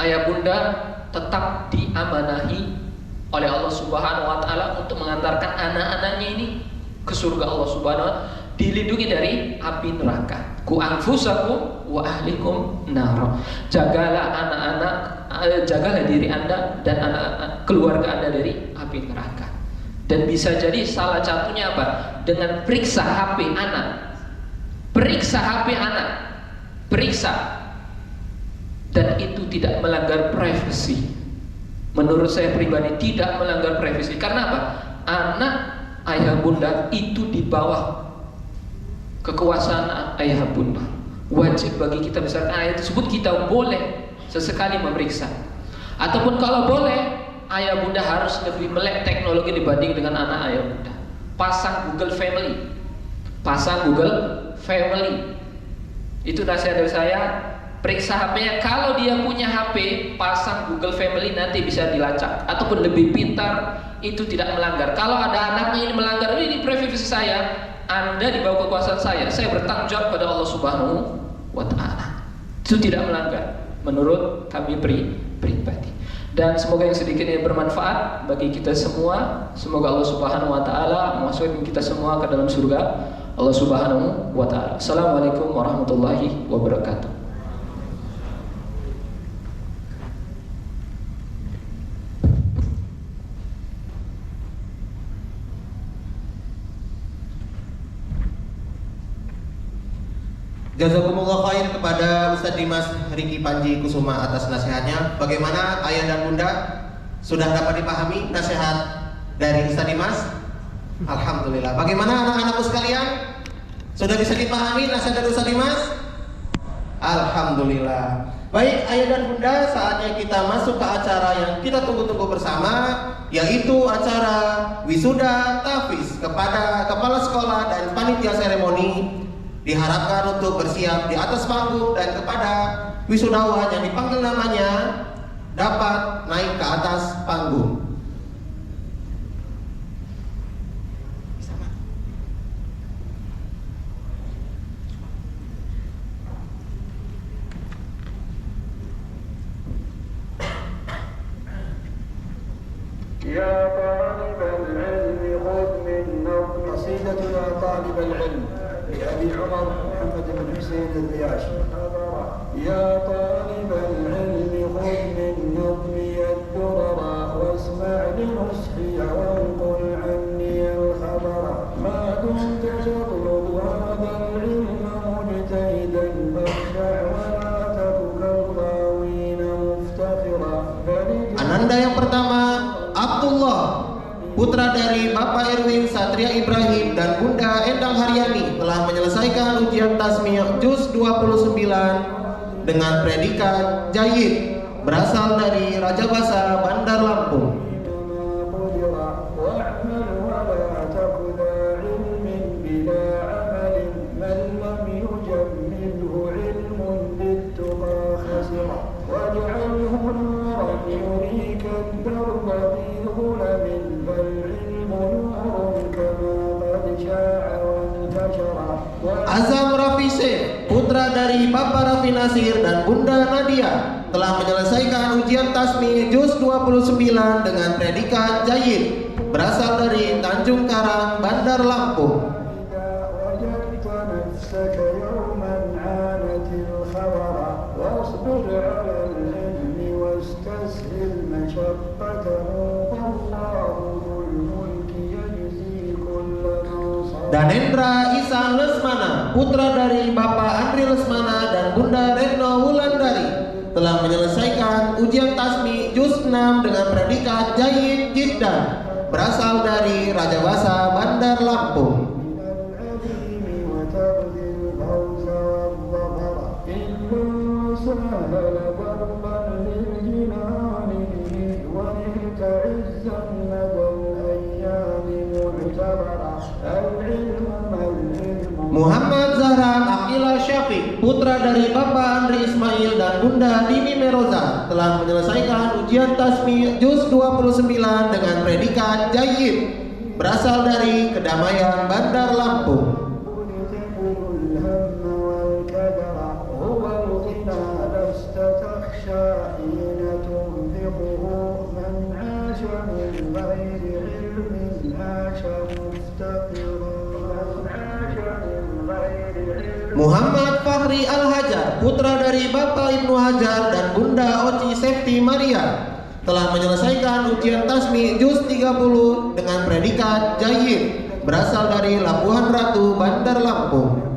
Speaker 7: ayah bunda tetap diamanahi oleh Allah Subhanahu wa taala untuk mengantarkan anak-anaknya ini ke surga Allah Subhanahu wa taala, dilindungi dari api neraka. Ku anfusakum wa ahlikum nar. Jagalah diri Anda dan anak keluarga Anda dari api neraka. Dan bisa jadi salah satunya apa? Dengan periksa HP anak. Periksa. Dan itu tidak melanggar privasi. Menurut saya pribadi tidak melanggar privasi. Karena apa? Anak ayah bunda itu di bawah kekuasaan ayah bunda. Wajib bagi kita besarkan ayat tersebut, kita boleh sesekali memeriksa. Ataupun kalau boleh, ayah bunda harus lebih melek teknologi dibanding dengan anak ayah bunda. Pasang Google Family. Itu nasihat dari saya. Periksa HP-nya. Kalau dia punya HP, pasang Google Family, nanti bisa dilacak. Ataupun lebih pintar, itu tidak melanggar. Kalau ada anaknya ini melanggar, ini privasi saya, Anda di bawah kekuasaan saya bertanggung jawab pada Allah Subhanahu wa taala. Itu tidak melanggar menurut kami pribadi. Dan semoga yang sedikit ini bermanfaat bagi kita semua. Semoga Allah Subhanahu wa taala memasukkan kita semua ke dalam surga Allah Subhanahu wa taala. Assalamualaikum warahmatullahi wabarakatuh.
Speaker 3: Jazakumullah khair kepada Ustadz Dimas Riki Panji Kusuma atas nasihatnya. Bagaimana ayah dan bunda? Sudah dapat dipahami nasihat dari Ustadz Dimas? Alhamdulillah. Bagaimana anak-anakku sekalian? Sudah bisa dipahami nasihat dari Ustadz Dimas? Alhamdulillah. Baik ayah dan bunda, saatnya kita masuk ke acara yang kita tunggu-tunggu bersama, yaitu acara wisuda tahfiz kepada kepala sekolah dan panitia seremoni. Diharapkan untuk bersiap di atas panggung, dan kepada wisudawan yang dipanggil namanya dapat naik ke atas panggung.
Speaker 8: Ya talibal ilmi khudh min طالب العلم لأبي عمر محمد بن حسين الرياشي. يا طالب العلم خذ من نظمي الدرر واسمع لنصحي وانقل عني الخبر. ما دمت تطلب هذا العلم مجتهدا فاخشع ولا تك كالغاوين مفتخرا.
Speaker 3: Ananda yang pertama, Abdullah, putra dari Bapak Erwin Satria Ibrahim dan Bunda Endang Haryani, telah menyelesaikan ujian tasmi' juz 29 dengan predikat Jayyid, berasal dari Rajabasa, Bandar Lampung. Azam Rafise, putra dari Bapak Raffi Nasir dan Bunda Nadia, telah menyelesaikan ujian tasmi' juz 29 dengan predikat Jayyid, berasal dari Tanjung Karang, Bandar Lampung. Danendra Ihsan Lesmana, putra dari Bapak Andri Lesmana dan Bunda Retno Wulandari, telah menyelesaikan ujian tasmi' juz 6 dengan predikat Jayyid Jiddan, berasal dari Rajabasa, Bandar Lampung. Muhammad Zahran Aqila Syafiq, putra dari Bapak Andri Ismail dan Bunda Dini Meroza, telah menyelesaikan ujian tasmi' juz 29 dengan predikat Jayyid, berasal dari Kedamaian, Bandar Lampung. Muhammad Fahri Al-Hajar, putra dari Bapak Ibnu Hajar dan Bunda Oci Septi Maria, telah menyelesaikan ujian tasmi' juz 30 dengan predikat Jayyid, berasal dari Labuhan Ratu, Bandar Lampung.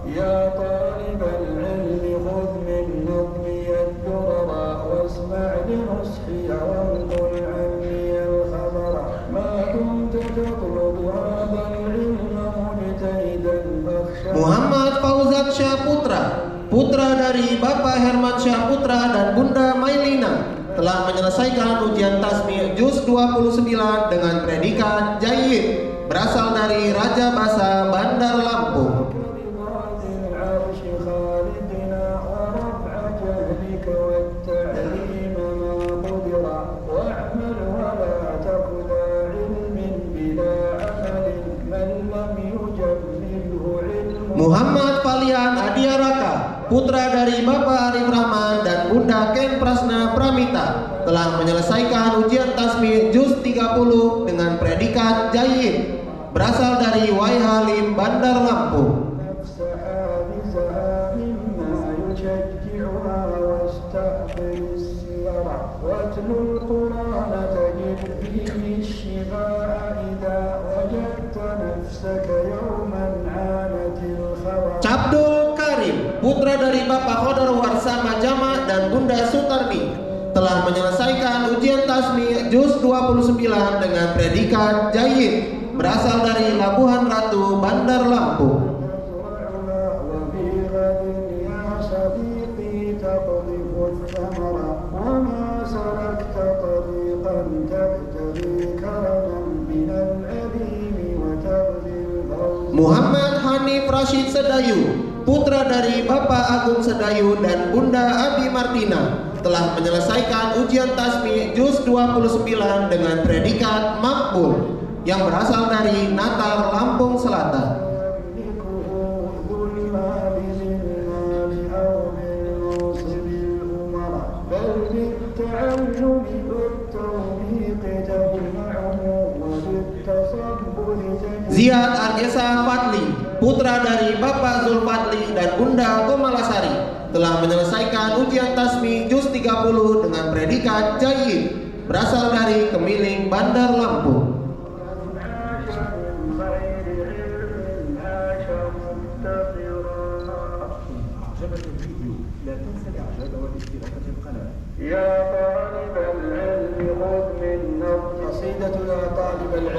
Speaker 8: Ya talibal ilmi khudh min nadmi ad-durara wasma' li nushi wanqul anni al-khabara. Ma kunta tatlubu hadha al-ilma mujtahidan fakhsha.
Speaker 3: Muhammad Fauzan Syahputra, putra dari Bapak Herman Syahputra dan Bunda Mailina, telah menyelesaikan ujian tasmi' juz 29 dengan predikat Jayyid, berasal dari Rajabasa, Bandar Lampung. Muhammad Falian Adiaraka, putra dari Bapak Arif Rahman dan Bunda Ken Prasna Pramita, telah menyelesaikan ujian tasmi' juz 30 dengan predikat Jayyid, berasal dari Wai Halim, Bandar Lampung. Cabdul Karim, putra dari Bapak Khodar Warsama Jama dan Bunda Sutardi, telah menyelesaikan ujian tasmi' juz 29 dengan predikat Jayyid, berasal dari Labuhan Ratu, Bandar Lampung. Muhammad Hanif Rashid Sedayu, putra dari Bapak Agung Sedayu dan Bunda Abi Martina, telah menyelesaikan ujian tasmi' juz 29 dengan predikat makbul, yang berasal dari Natar, Lampung Selatan. Ziyad Arjesa Fadli, putra dari Bapak Zulfadli dan Bunda Komalasari, telah menyelesaikan ujian tasmi juz 30 dengan predikat Jayyid, berasal dari Kemiling, Bandar Lampung.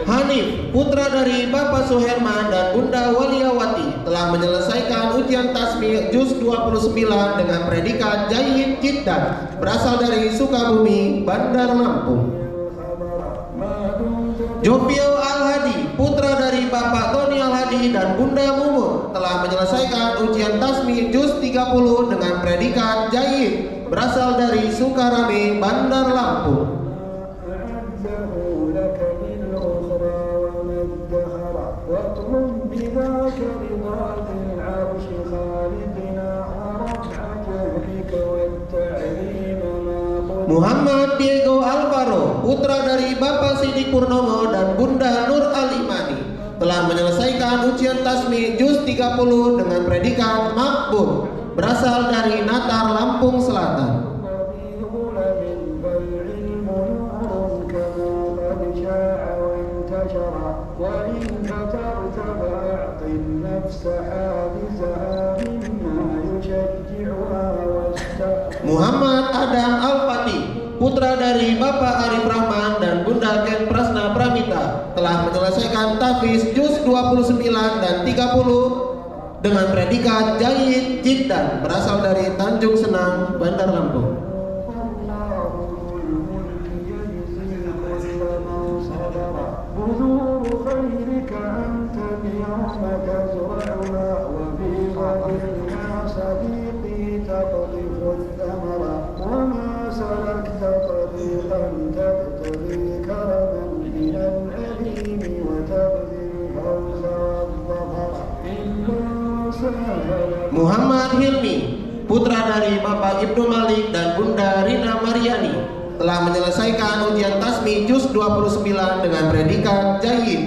Speaker 3: Hanif, putra dari Bapak Suherman dan Bunda Waliawati, telah menyelesaikan ujian tasmi juz 29 dengan predikat Jayyid Jiddan, berasal dari Sukabumi, Bandar Lampung. Jopio Al-Hadi, putra dari Bapak Tony Al-Hadi dan Bunda Mumun, telah menyelesaikan ujian tasmi juz 30 dengan predikat Jayyid, berasal dari Sukarame, Bandar Lampung. Muhammad Diego Alvaro, putra dari Bapak Sidik Purnomo dan Bunda Nur Alimani, telah menyelesaikan ujian tasmi juz 30 dengan predikat makbul, berasal dari Natar, Lampung Selatan. Muhammad Adam Al-Fatih, putra dari Bapak Arif Rahman dan Bunda Ken Prasna Pramita, telah menyelesaikan tahfiz juz 29 dan 30 dengan predikat Jayyid Jiddan, berasal dari Tanjung Senang, Bandar Lampung. Muhammad Hilmi, putra dari Bapak Ibnu Malik dan Bunda Rina Mariani, telah menyelesaikan ujian tasmi juz 29 dengan predikat Jayyid,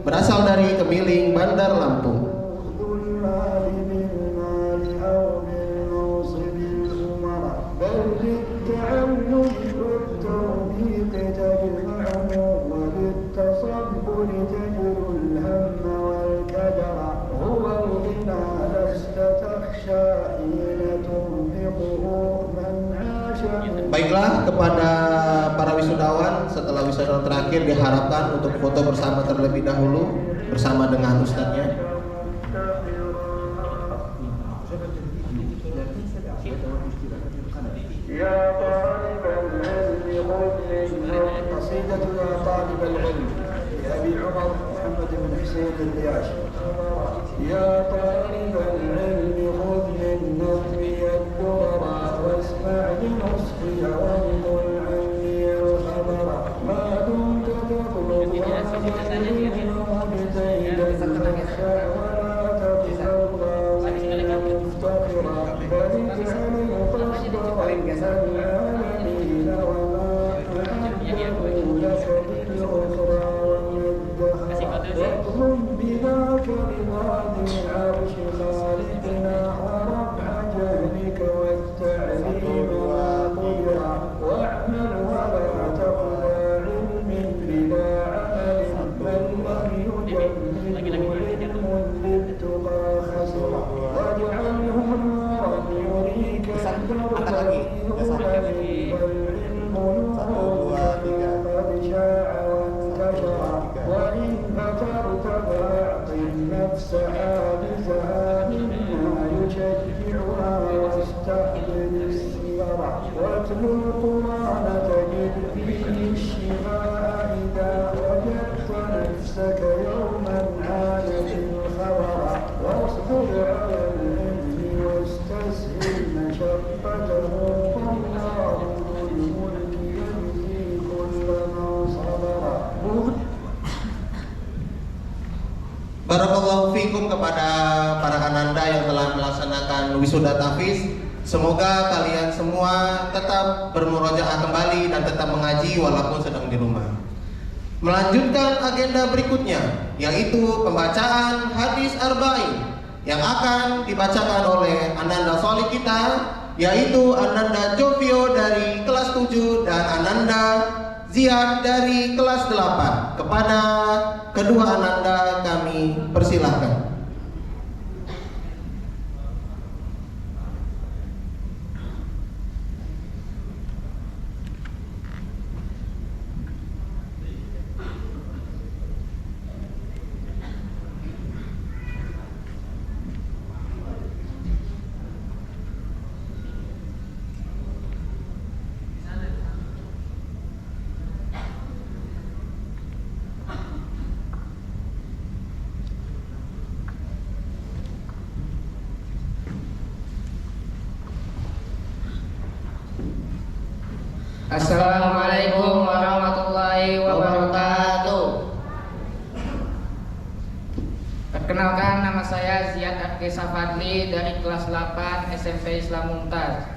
Speaker 3: berasal dari Kemiling, Bandar Lampung. Baiklah, kepada para wisudawan, setelah wisudawan terakhir diharapkan untuk foto bersama terlebih dahulu bersama dengan ustadznya. Barakallahu fikum kepada para ananda yang telah melaksanakan wisuda tahfiz. Semoga kalian semua tetap bermurojaah kembali dan tetap mengaji walaupun sedang di rumah. melanjutkan agenda berikutnya, yaitu pembacaan hadis arba'in yang akan dibacakan oleh Ananda Solih kita, yaitu Ananda Jovio dari kelas 7 dan Ananda Ziad dari kelas 8. Kepada kedua Ananda kami persilahkan.
Speaker 5: Assalamualaikum warahmatullahi wabarakatuh. Perkenalkan, nama saya Ziad Arkesa Fadli dari kelas 8 SMP Islam Mumtaz.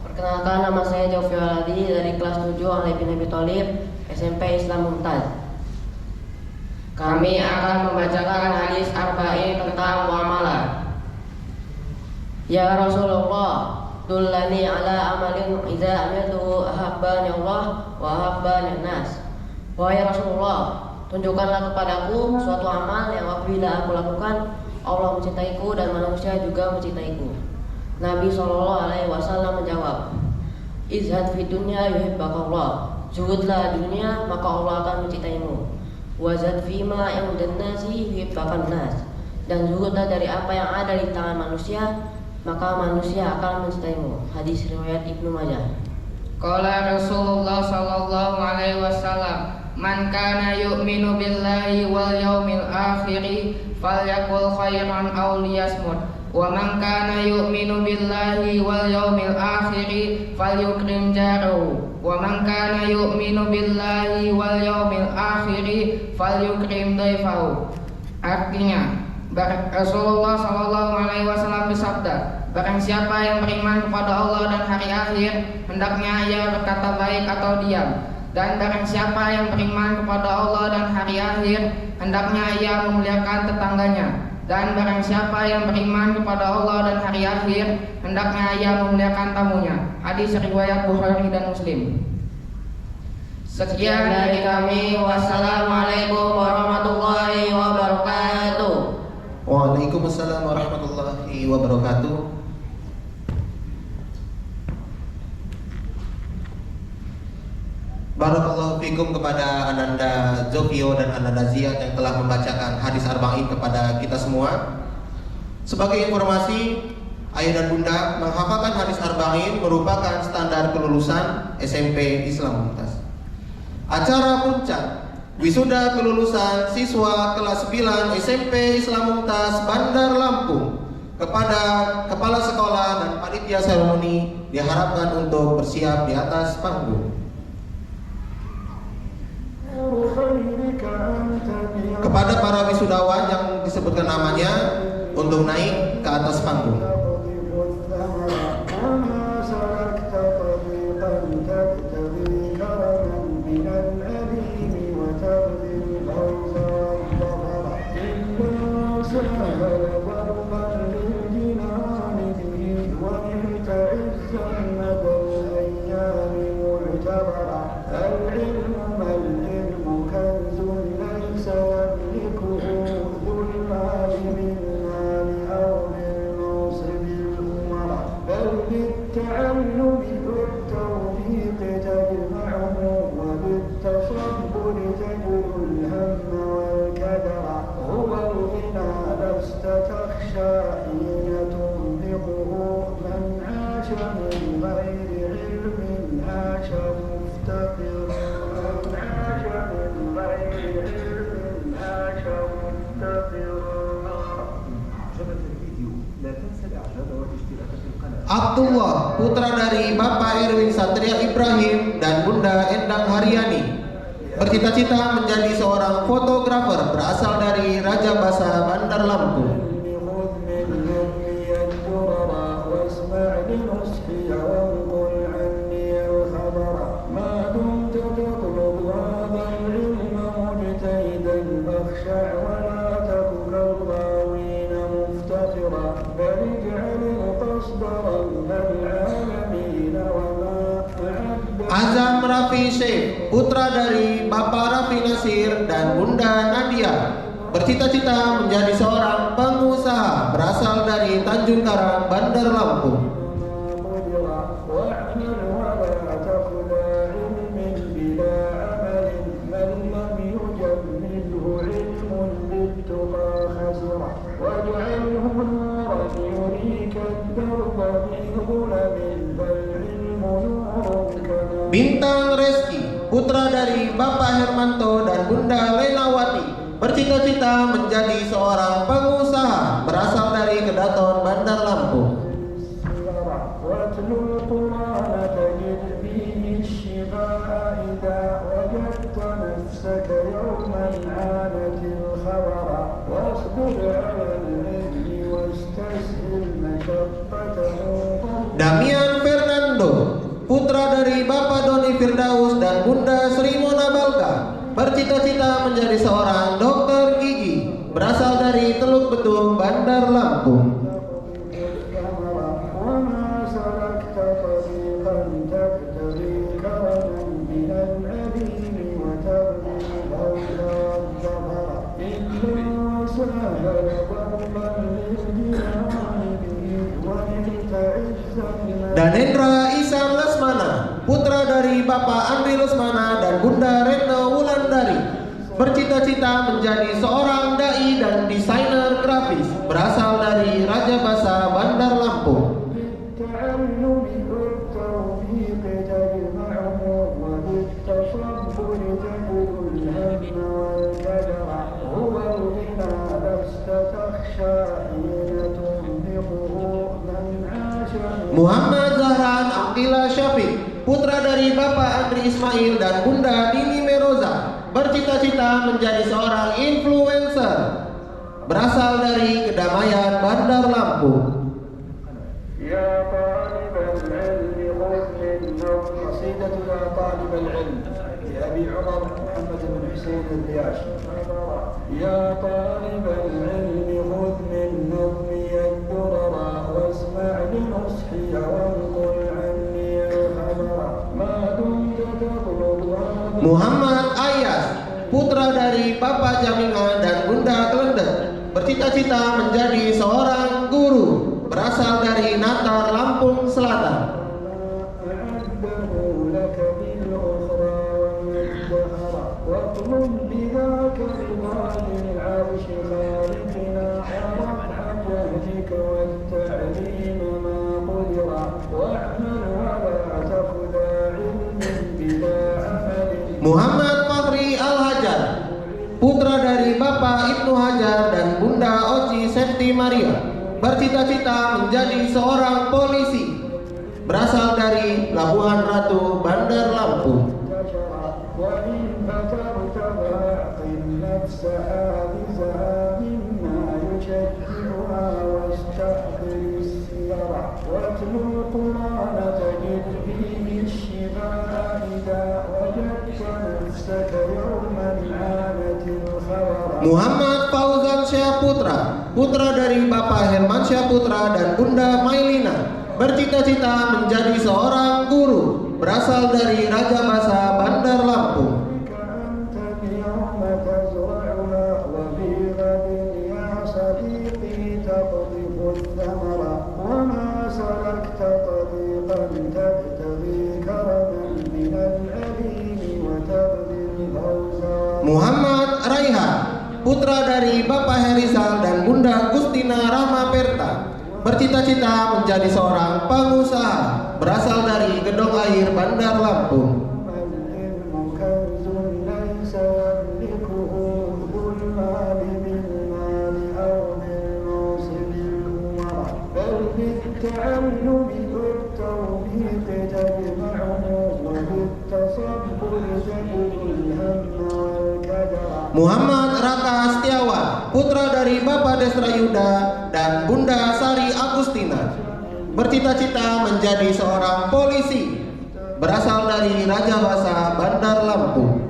Speaker 6: Perkenalkan, nama saya Jovio Aladi dari kelas 7 Ali bin Abi Thalib SMP Islam Mumtaz.
Speaker 5: Kami akan membacakan hadis arba'in tentang muamalah.
Speaker 6: Ya Rasulullah, dullani ala amalin idza amiltuhu ahabbani Allah wa ahabbani nas. Wahai Rasulullah, tunjukkanlah kepadaku suatu amal yang apabila aku lakukan Allah mencintaiku dan manusia juga mencintaiku. Nabi SAW menjawab, izhad fi dunya yuhibbakallah. Zuhudlah dunia maka Allah akan mencintaimu. Wazad fima indan nasi yuhibbakan nas. Dan zuhudlah dari apa yang ada di tangan manusia maka manusia akan mencintaimu. Hadis riwayat Ibnu Majah.
Speaker 5: Qala Rasulullah sallallahu alaihi wasallam, man kana yu'minu billahi wal yaumil akhir falyakul khairan aw liyasmut, wa man kana yu'minu billahi wal yaumil akhir falyukrim jarahu, wa man kana yu'minu billahi wal yaumil akhir falyukrim dhaifahu. Artinya, Rasulullah SAW bersabda, barang siapa yang beriman kepada Allah dan hari akhir, hendaknya ia berkata baik atau diam. Dan barang siapa yang beriman kepada Allah dan hari akhir, hendaknya ia memuliakan tetangganya. Dan barang siapa yang beriman kepada Allah dan hari akhir, hendaknya ia memuliakan tamunya. Hadis riwayat Bukhari dan Muslim. Sekian dari kami. Wassalamualaikum warahmatullahi wabarakatuh.
Speaker 3: Waalaikumsalam warahmatullahi wabarakatuh. Barakallahu fikum kepada Ananda Jovio dan Ananda Ziad yang telah membacakan hadis arba'in kepada kita semua. Sebagai informasi, ayah dan bunda, menghafalkan hadis arba'in merupakan standar kelulusan SMP Islam Mumtaz. Acara puncak wisuda kelulusan siswa kelas 9 SMP Islam Mumtaz Bandar Lampung kepada kepala sekolah dan panitia seremoni diharapkan untuk bersiap di atas panggung. Kepada para wisudawan yang disebutkan namanya untuk naik ke atas panggung. Abdullah, putra dari Bapak Erwin Satria Ibrahim dan Bunda Endang Haryani, bercita-cita menjadi seorang fotografer berasal dari Raja Basa Bandar Lampung. Syekh, putra dari Bapak Raffi Nasir dan Bunda Nadia, bercita-cita menjadi seorang pengusaha berasal dari Tanjung Karang, Bandar Lampung. Bintang Reski, putra dari Bapak Hermanto dan Bunda Lenawati, bercita-cita menjadi seorang pengusaha berasal dari Kedaton, Bandar Lampung. Damian Fernando, putra dari Bapak Doni Firdaus dan Bunda Sri Mona Balka, bercita-cita menjadi seorang dokter gigi berasal dari Teluk Betung, Bandar Lampung. Danendra Isan Lesmana, putra dari Bapak Andri Lesmana dan Bunda Retno Wulandari, bercita-cita menjadi seorang dai dan desainer grafis berasal dari Raja Basa, Bandar Lampung. Muhammad Zahran Aqila Syafiq, putra dari Bapak Andri Ismail dan Bunda Dini Meroza, bercita-cita menjadi seorang influencer berasal dari Kedamaian, Bandar Lampung.
Speaker 8: Ya talibal ilmi khudh min qasidah ya talibal ilm li Abi Umar Muhammad bin Husain al-Diyash. Ya talibal ilmi khudh min nadmi ad-durara wasma' li nushi wanqul anni al-khabara ma dumta tatlub.
Speaker 3: Muhammad Ayas, putra dari Bapak Jamingan dan Bunda Klendek, bercita-cita menjadi seorang guru berasal dari Natar, Lampung Selatan. Muhammad Fakhri Al-Hajar, putra dari Bapak Ibnu Hajar dan Bunda Oci Septi Maria, bercita-cita menjadi seorang polisi berasal dari Labuhan Ratu, Bandar Lampung. Muhammad Fauzan Syaputra, putra dari Bapak Herman Syaputra dan Bunda Mailina, bercita-cita menjadi seorang guru berasal dari Raja Basa, Bandar Lampung. Muhammad Raihan, putra dari Bapak Herizal dan Bunda Gustina Rahma Perta, bercita-cita menjadi seorang pengusaha berasal dari Gedong Air, Bandar Lampung. Muhammad Raka Setiawan, putra dari Bapak Desra Yuda dan Bunda Sari Agustina, bercita-cita menjadi seorang polisi berasal dari Raja Basa, Bandar Lampung.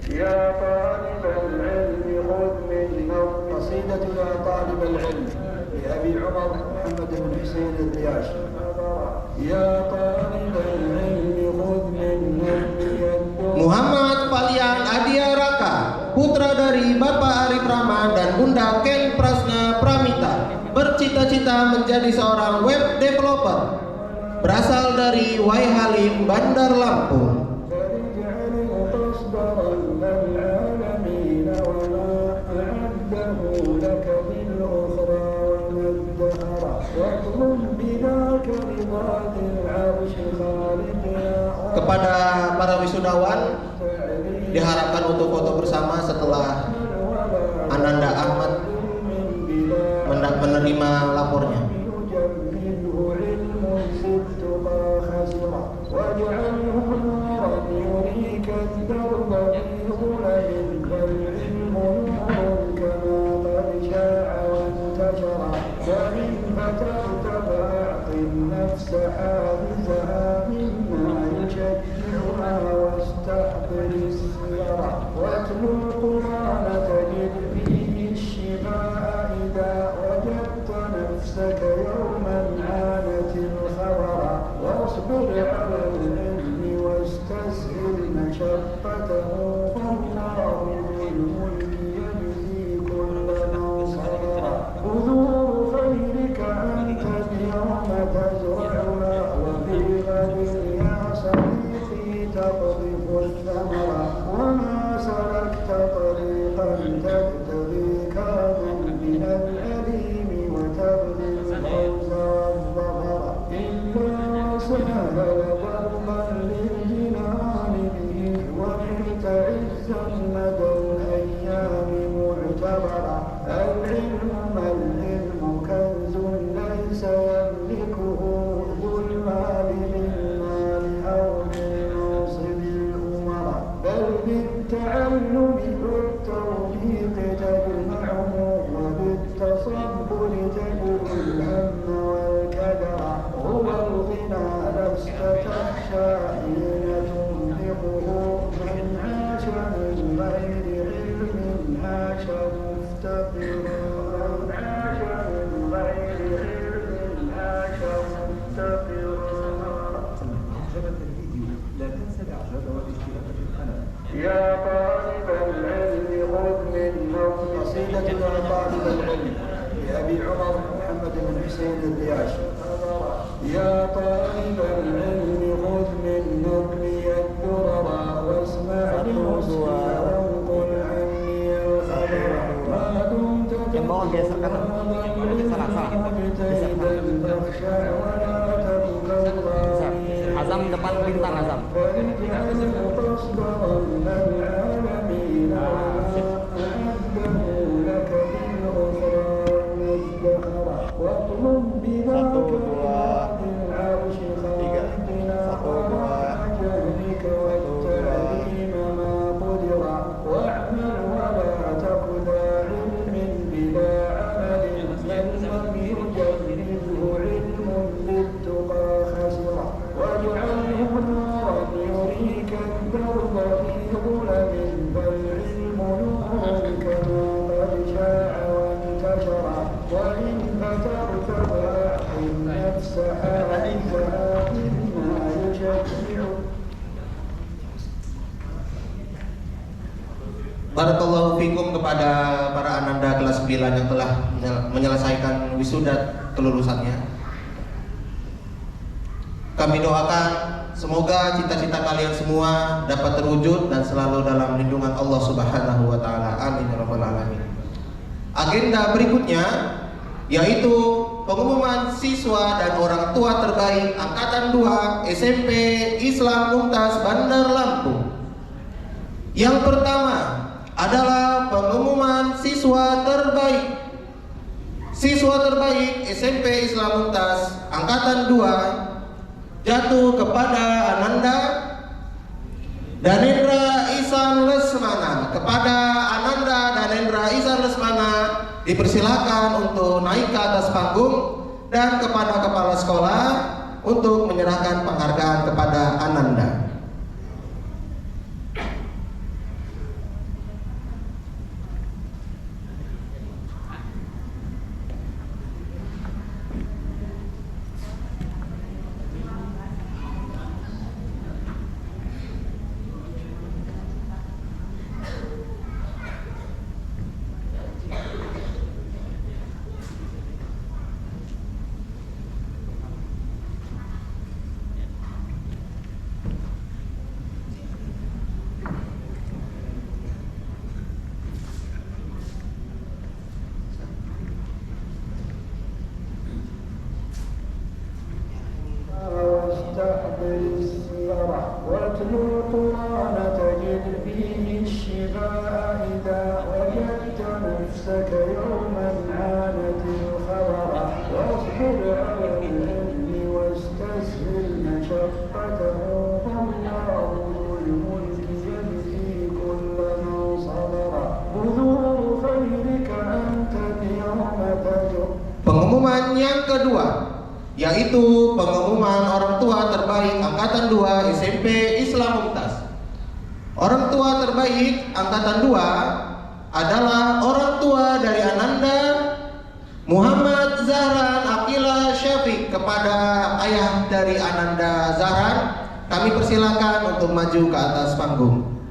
Speaker 8: Ya talibal ilmi khudh min qasidatu ya talibal ilm li Abi عمر محمد بن حسين الدياش. يا طالب العلم خذ من
Speaker 3: Muhammad Falian Adia Raka, putra dari Bapak Arif Rahman dan Bunda Ken Prasna Pramita, bercita-cita menjadi seorang web developer, berasal dari Waihalim, Bandar Lampung. Kepada para wisudawan diharapkan untuk foto bersama setelah Ananda Ahmad menerima lapornya.
Speaker 9: Azam depan bintang Azam.
Speaker 3: Barakallahu fikum kepada para ananda kelas 9 yang telah menyelesaikan wisuda kelulusannya. Kami doakan semoga cita-cita kalian semua dapat terwujud dan selalu dalam lindungan Allah Subhanahu wa taala. Amin ya rabbal alamin. Agenda berikutnya yaitu pengumuman siswa dan orang tua terbaik angkatan 2 SMP Islam Mumtaz Bandar Lampung. Yang pertama adalah pengumuman siswa terbaik. Siswa terbaik SMP Islam Mumtaz angkatan 2 jatuh kepada Ananda Danendra Ihsan Lesmana. Kepada Ananda Danendra Ihsan Lesmana dipersilakan untuk naik ke atas panggung dan kepada kepala sekolah untuk menyerahkan penghargaan kepada Ananda.
Speaker 8: العلم واستسهل مشقته فالله ذو الملك يجزي كل من صبر بذور خيرك أنت اليوم تجر.
Speaker 3: Pengumuman yang kedua, yaitu pengumuman orang tua terbaik Angkatan 2 SMP Islam Mumtaz. Orang tua terbaik Angkatan 2 adalah orang tua dari Ananda Muhammad Zahran Aqila Syafiq. Kepada ayah dari Ananda Zahran, kami persilakan untuk maju ke atas panggung.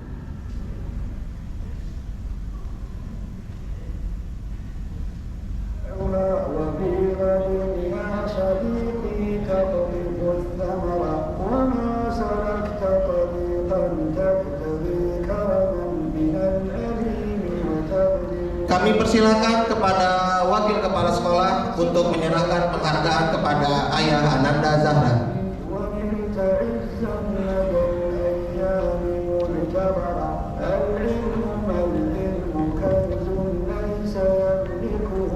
Speaker 8: وفي غد يا صديقي تقذف الثمر وما سلكت طريقا تبتغي كرما من الأليم وتبذل.
Speaker 3: Kami persilakan kepada wakil kepala sekolah untuk menyerahkan penghargaan kepada ayah Ananda Zahran.
Speaker 8: ومنت عزا لدى الأيام معتبرا العلم العلم كنز ليس يملكه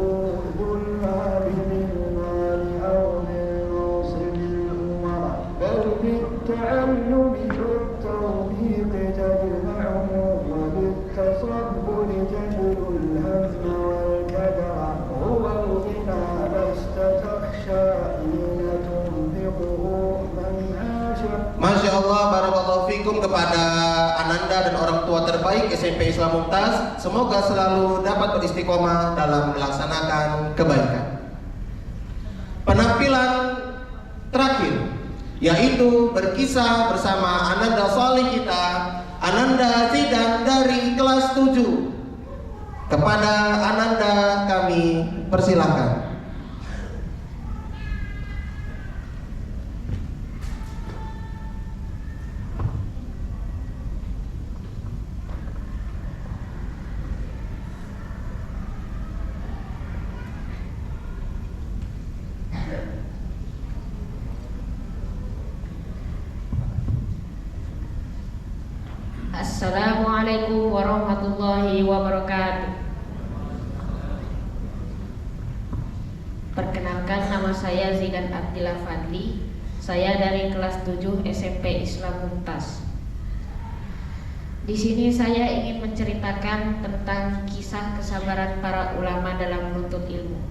Speaker 8: ذو المال من مال أو من منصب الأمراء بل بالتعلم والتوفيق تجمعه وبالتصبر تجل الهم والكدر هو الغنى لست تخشى حين تنفقه من عاش.
Speaker 3: Masya Allah, barakallahu fikum kepada Ananda dan orang tua terbaik SMP Islam Mumtaz. Semoga selalu dapat beristiqomah dalam melaksanakan kebaikan. Penampilan terakhir yaitu berkisah bersama Ananda Salih kita, Ananda Zidan dari kelas 7. Kepada Ananda kami persilakan.
Speaker 10: Assalamualaikum warahmatullahi wabarakatuh. Perkenalkan, nama saya Zidan Abdillah Fadli. Saya dari kelas 7 SMP Islam Mumtaz. Di sini saya ingin menceritakan tentang kisah kesabaran para ulama dalam menuntut ilmu.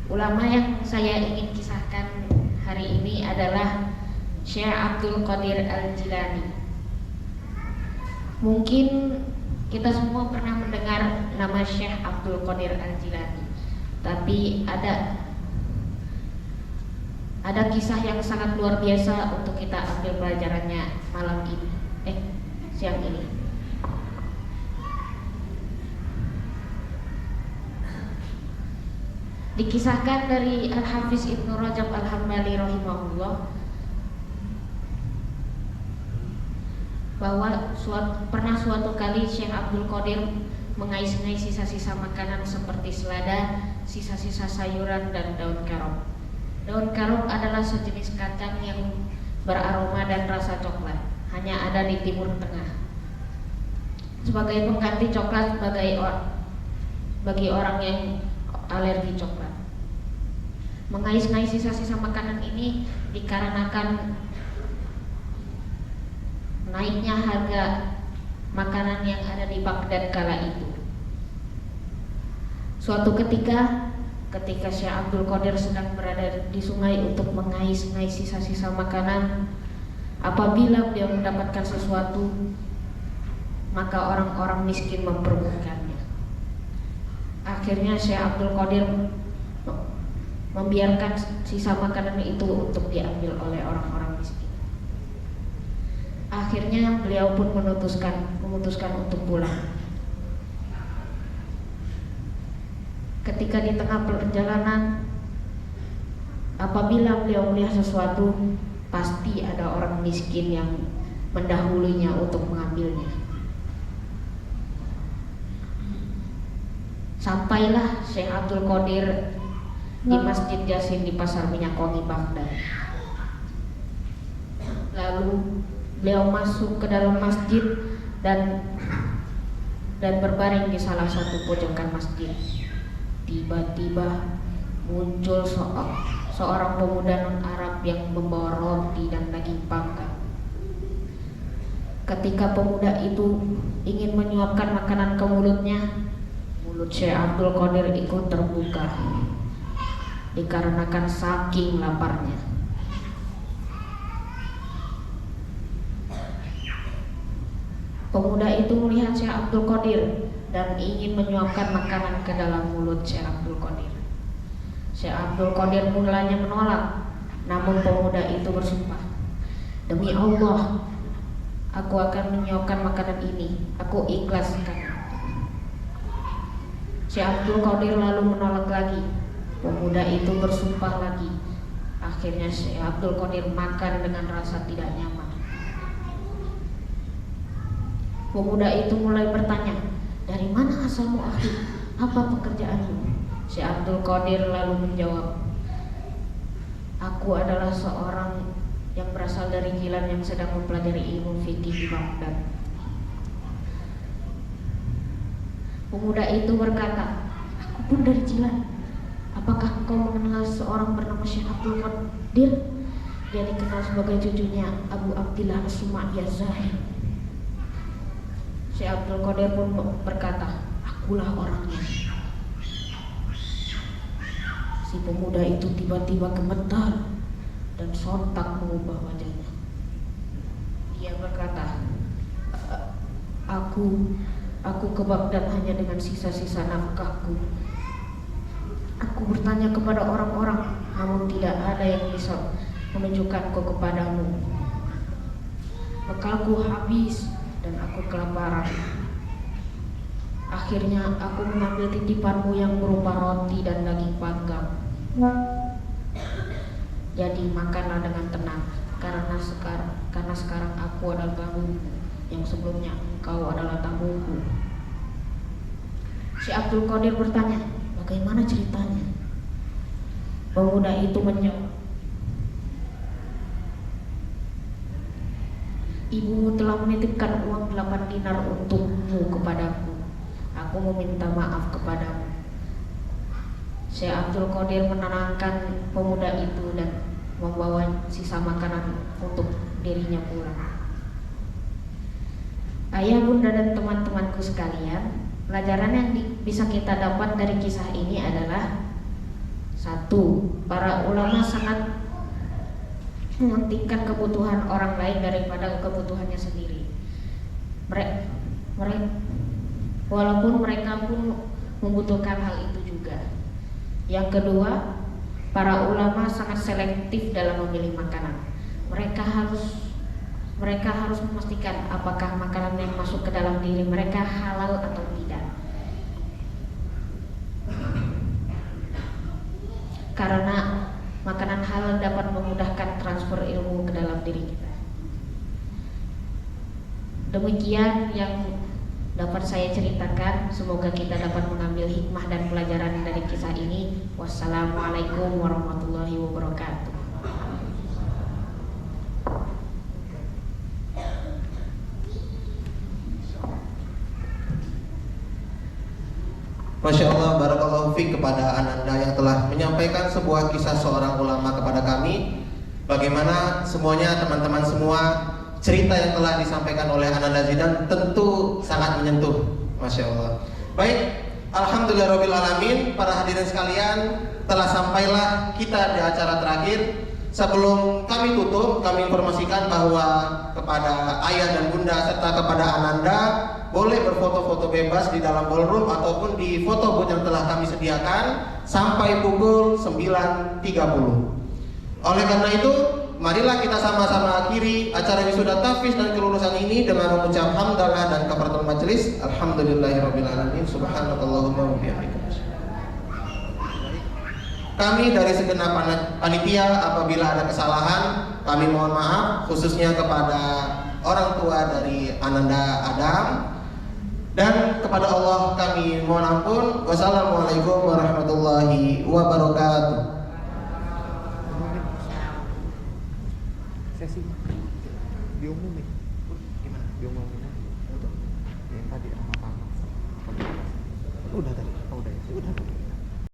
Speaker 10: Ulama yang saya ingin kisahkan hari ini adalah Syekh Abdul Qadir Al-Jilani. Mungkin kita semua pernah mendengar nama Syekh Abdul Qadir Al-Jilani, tapi ada kisah yang sangat luar biasa untuk kita ambil pelajarannya siang ini. Dikisahkan dari Al-Hafiz Ibnu Rajab Al-Hambali rahimahullah bahwa pernah suatu kali Syekh Abdul Qadir mengais-ngais sisa-sisa makanan seperti selada, sisa-sisa sayuran, dan daun karong. Daun karong adalah sejenis kacang yang beraroma dan rasa coklat, hanya ada di Timur Tengah. Sebagai pengganti coklat bagi orang yang alergi coklat. Mengais-ngais sisa-sisa makanan ini dikarenakan naiknya harga makanan yang ada di Baghdad kala itu. Suatu ketika Syekh Abdul Qadir sedang berada di sungai untuk mengais-ngais sisa-sisa makanan, apabila beliau mendapatkan sesuatu, maka orang-orang miskin memperebutkannya. Akhirnya Syekh Abdul Qadir membiarkan sisa makanan itu untuk diambil oleh orang-orang miskin. Akhirnya beliau pun memutuskan untuk pulang. Ketika di tengah perjalanan, apabila beliau melihat sesuatu, pasti ada orang miskin yang mendahulunya untuk mengambilnya. Sampailah Syekh Abdul Qadir di Masjid Yasin di Pasar Minyak Wangi, Baghdad. Lalu beliau masuk ke dalam masjid dan berbaring di salah satu pojokan masjid. Tiba-tiba muncul seorang pemuda non-Arab yang membawa roti dan daging panggang. Ketika pemuda itu ingin menyuapkan makanan ke mulutnya, mulut Syekh Abdul Qadir ikut terbuka dikarenakan saking laparnya. Pemuda itu melihat Syekh Abdul Qadir dan ingin menyuapkan makanan ke dalam mulut Syekh Abdul Qadir. Syekh Abdul Qadir mulanya menolak, namun pemuda itu bersumpah, "Demi Allah, aku akan menyuapkan makanan ini. Aku ikhlaskan." Syekh Abdul Qadir lalu menolak lagi. Pemuda itu bersumpah lagi. Akhirnya Syekh Abdul Qadir makan dengan rasa tidak nyaman. Pemuda itu mulai bertanya, "Dari mana asalmu, akhi? Apa pekerjaanmu?" Syekh Abdul Qadir lalu menjawab, "Aku adalah seorang yang berasal dari Jilan yang sedang mempelajari ilmu fikih di Baghdad." Pemuda itu berkata, "Aku pun dari Jilan. Apakah engkau mengenal seorang bernama Syekh Abdul Qadir? Dia dikenal sebagai cucunya Abu Abdillah As-Suma'i Az-Zahid." Syekh Abdul Qadir pun berkata, "Akulah orangnya." Si pemuda itu tiba-tiba gemetar dan sontak mengubah wajahnya. Dia berkata, Aku ke Baghdad hanya dengan sisa-sisa nafkahku. Aku bertanya kepada orang-orang, namun tidak ada yang bisa menunjukkanku kepadamu. Bekalku habis dan aku kelaparan. Akhirnya aku mengambil titipanmu yang berupa roti dan daging panggang. Jadi makanlah dengan tenang, karena sekarang aku adalah tamumu, yang sebelumnya engkau adalah tamuku." Syekh Abdul Qadir bertanya, "Bagaimana ceritanya?" Pemuda itu menjawab, "Ibumu telah menitipkan uang 8 dinar untukmu kepadaku. Aku meminta maaf kepadamu." Syekh Abdul Qadir menenangkan pemuda itu dan membawa sisa makanan untuk dirinya pulang. Ayah, bunda, dan teman-temanku sekalian, pelajaran yang bisa kita dapat dari kisah ini adalah: 1. Para ulama sangat mementingkan kebutuhan orang lain daripada kebutuhannya sendiri. Walaupun mereka pun membutuhkan hal itu juga. Yang kedua, para ulama sangat selektif dalam memilih makanan. Mereka harus memastikan apakah makanan yang masuk ke dalam diri mereka halal atau tidak. Karena makanan halal dapat memudahkan transfer ilmu ke dalam diri kita. Demikian yang dapat saya ceritakan. Semoga kita dapat mengambil hikmah dan pelajaran dari kisah ini. Wassalamualaikum warahmatullahi wabarakatuh.
Speaker 3: Masya Allah, barakallahu fiik kepada Ananda yang telah menyampaikan sebuah kisah seorang ulama kepada kami. Bagaimana semuanya, teman-teman semua, cerita yang telah disampaikan oleh Ananda Zidan tentu sangat menyentuh. Masya Allah. Baik, alhamdulillahirabbil alamin. Para hadirin sekalian, telah sampailah kita di acara terakhir. Sebelum kami tutup, kami informasikan bahwa kepada ayah dan bunda serta kepada Ananda boleh berfoto-foto bebas di dalam ballroom ataupun di foto booth yang telah kami sediakan sampai pukul 9.30. Oleh karena itu, marilah kita sama-sama akhiri acara wisuda tahfiz dan kelulusan ini dengan mengucap hamdalah dan kafaratul majelis. Alhamdulillahirabbil alamin. Subhanakallahumma wa bihamdika. Kami dari segenap panitia, apabila ada kesalahan, kami mohon maaf, khususnya kepada orang tua dari Ananda Adam, dan kepada Allah kami mohon ampun. Wassalamualaikum warahmatullahi wabarakatuh.
Speaker 9: Sesi diumumin.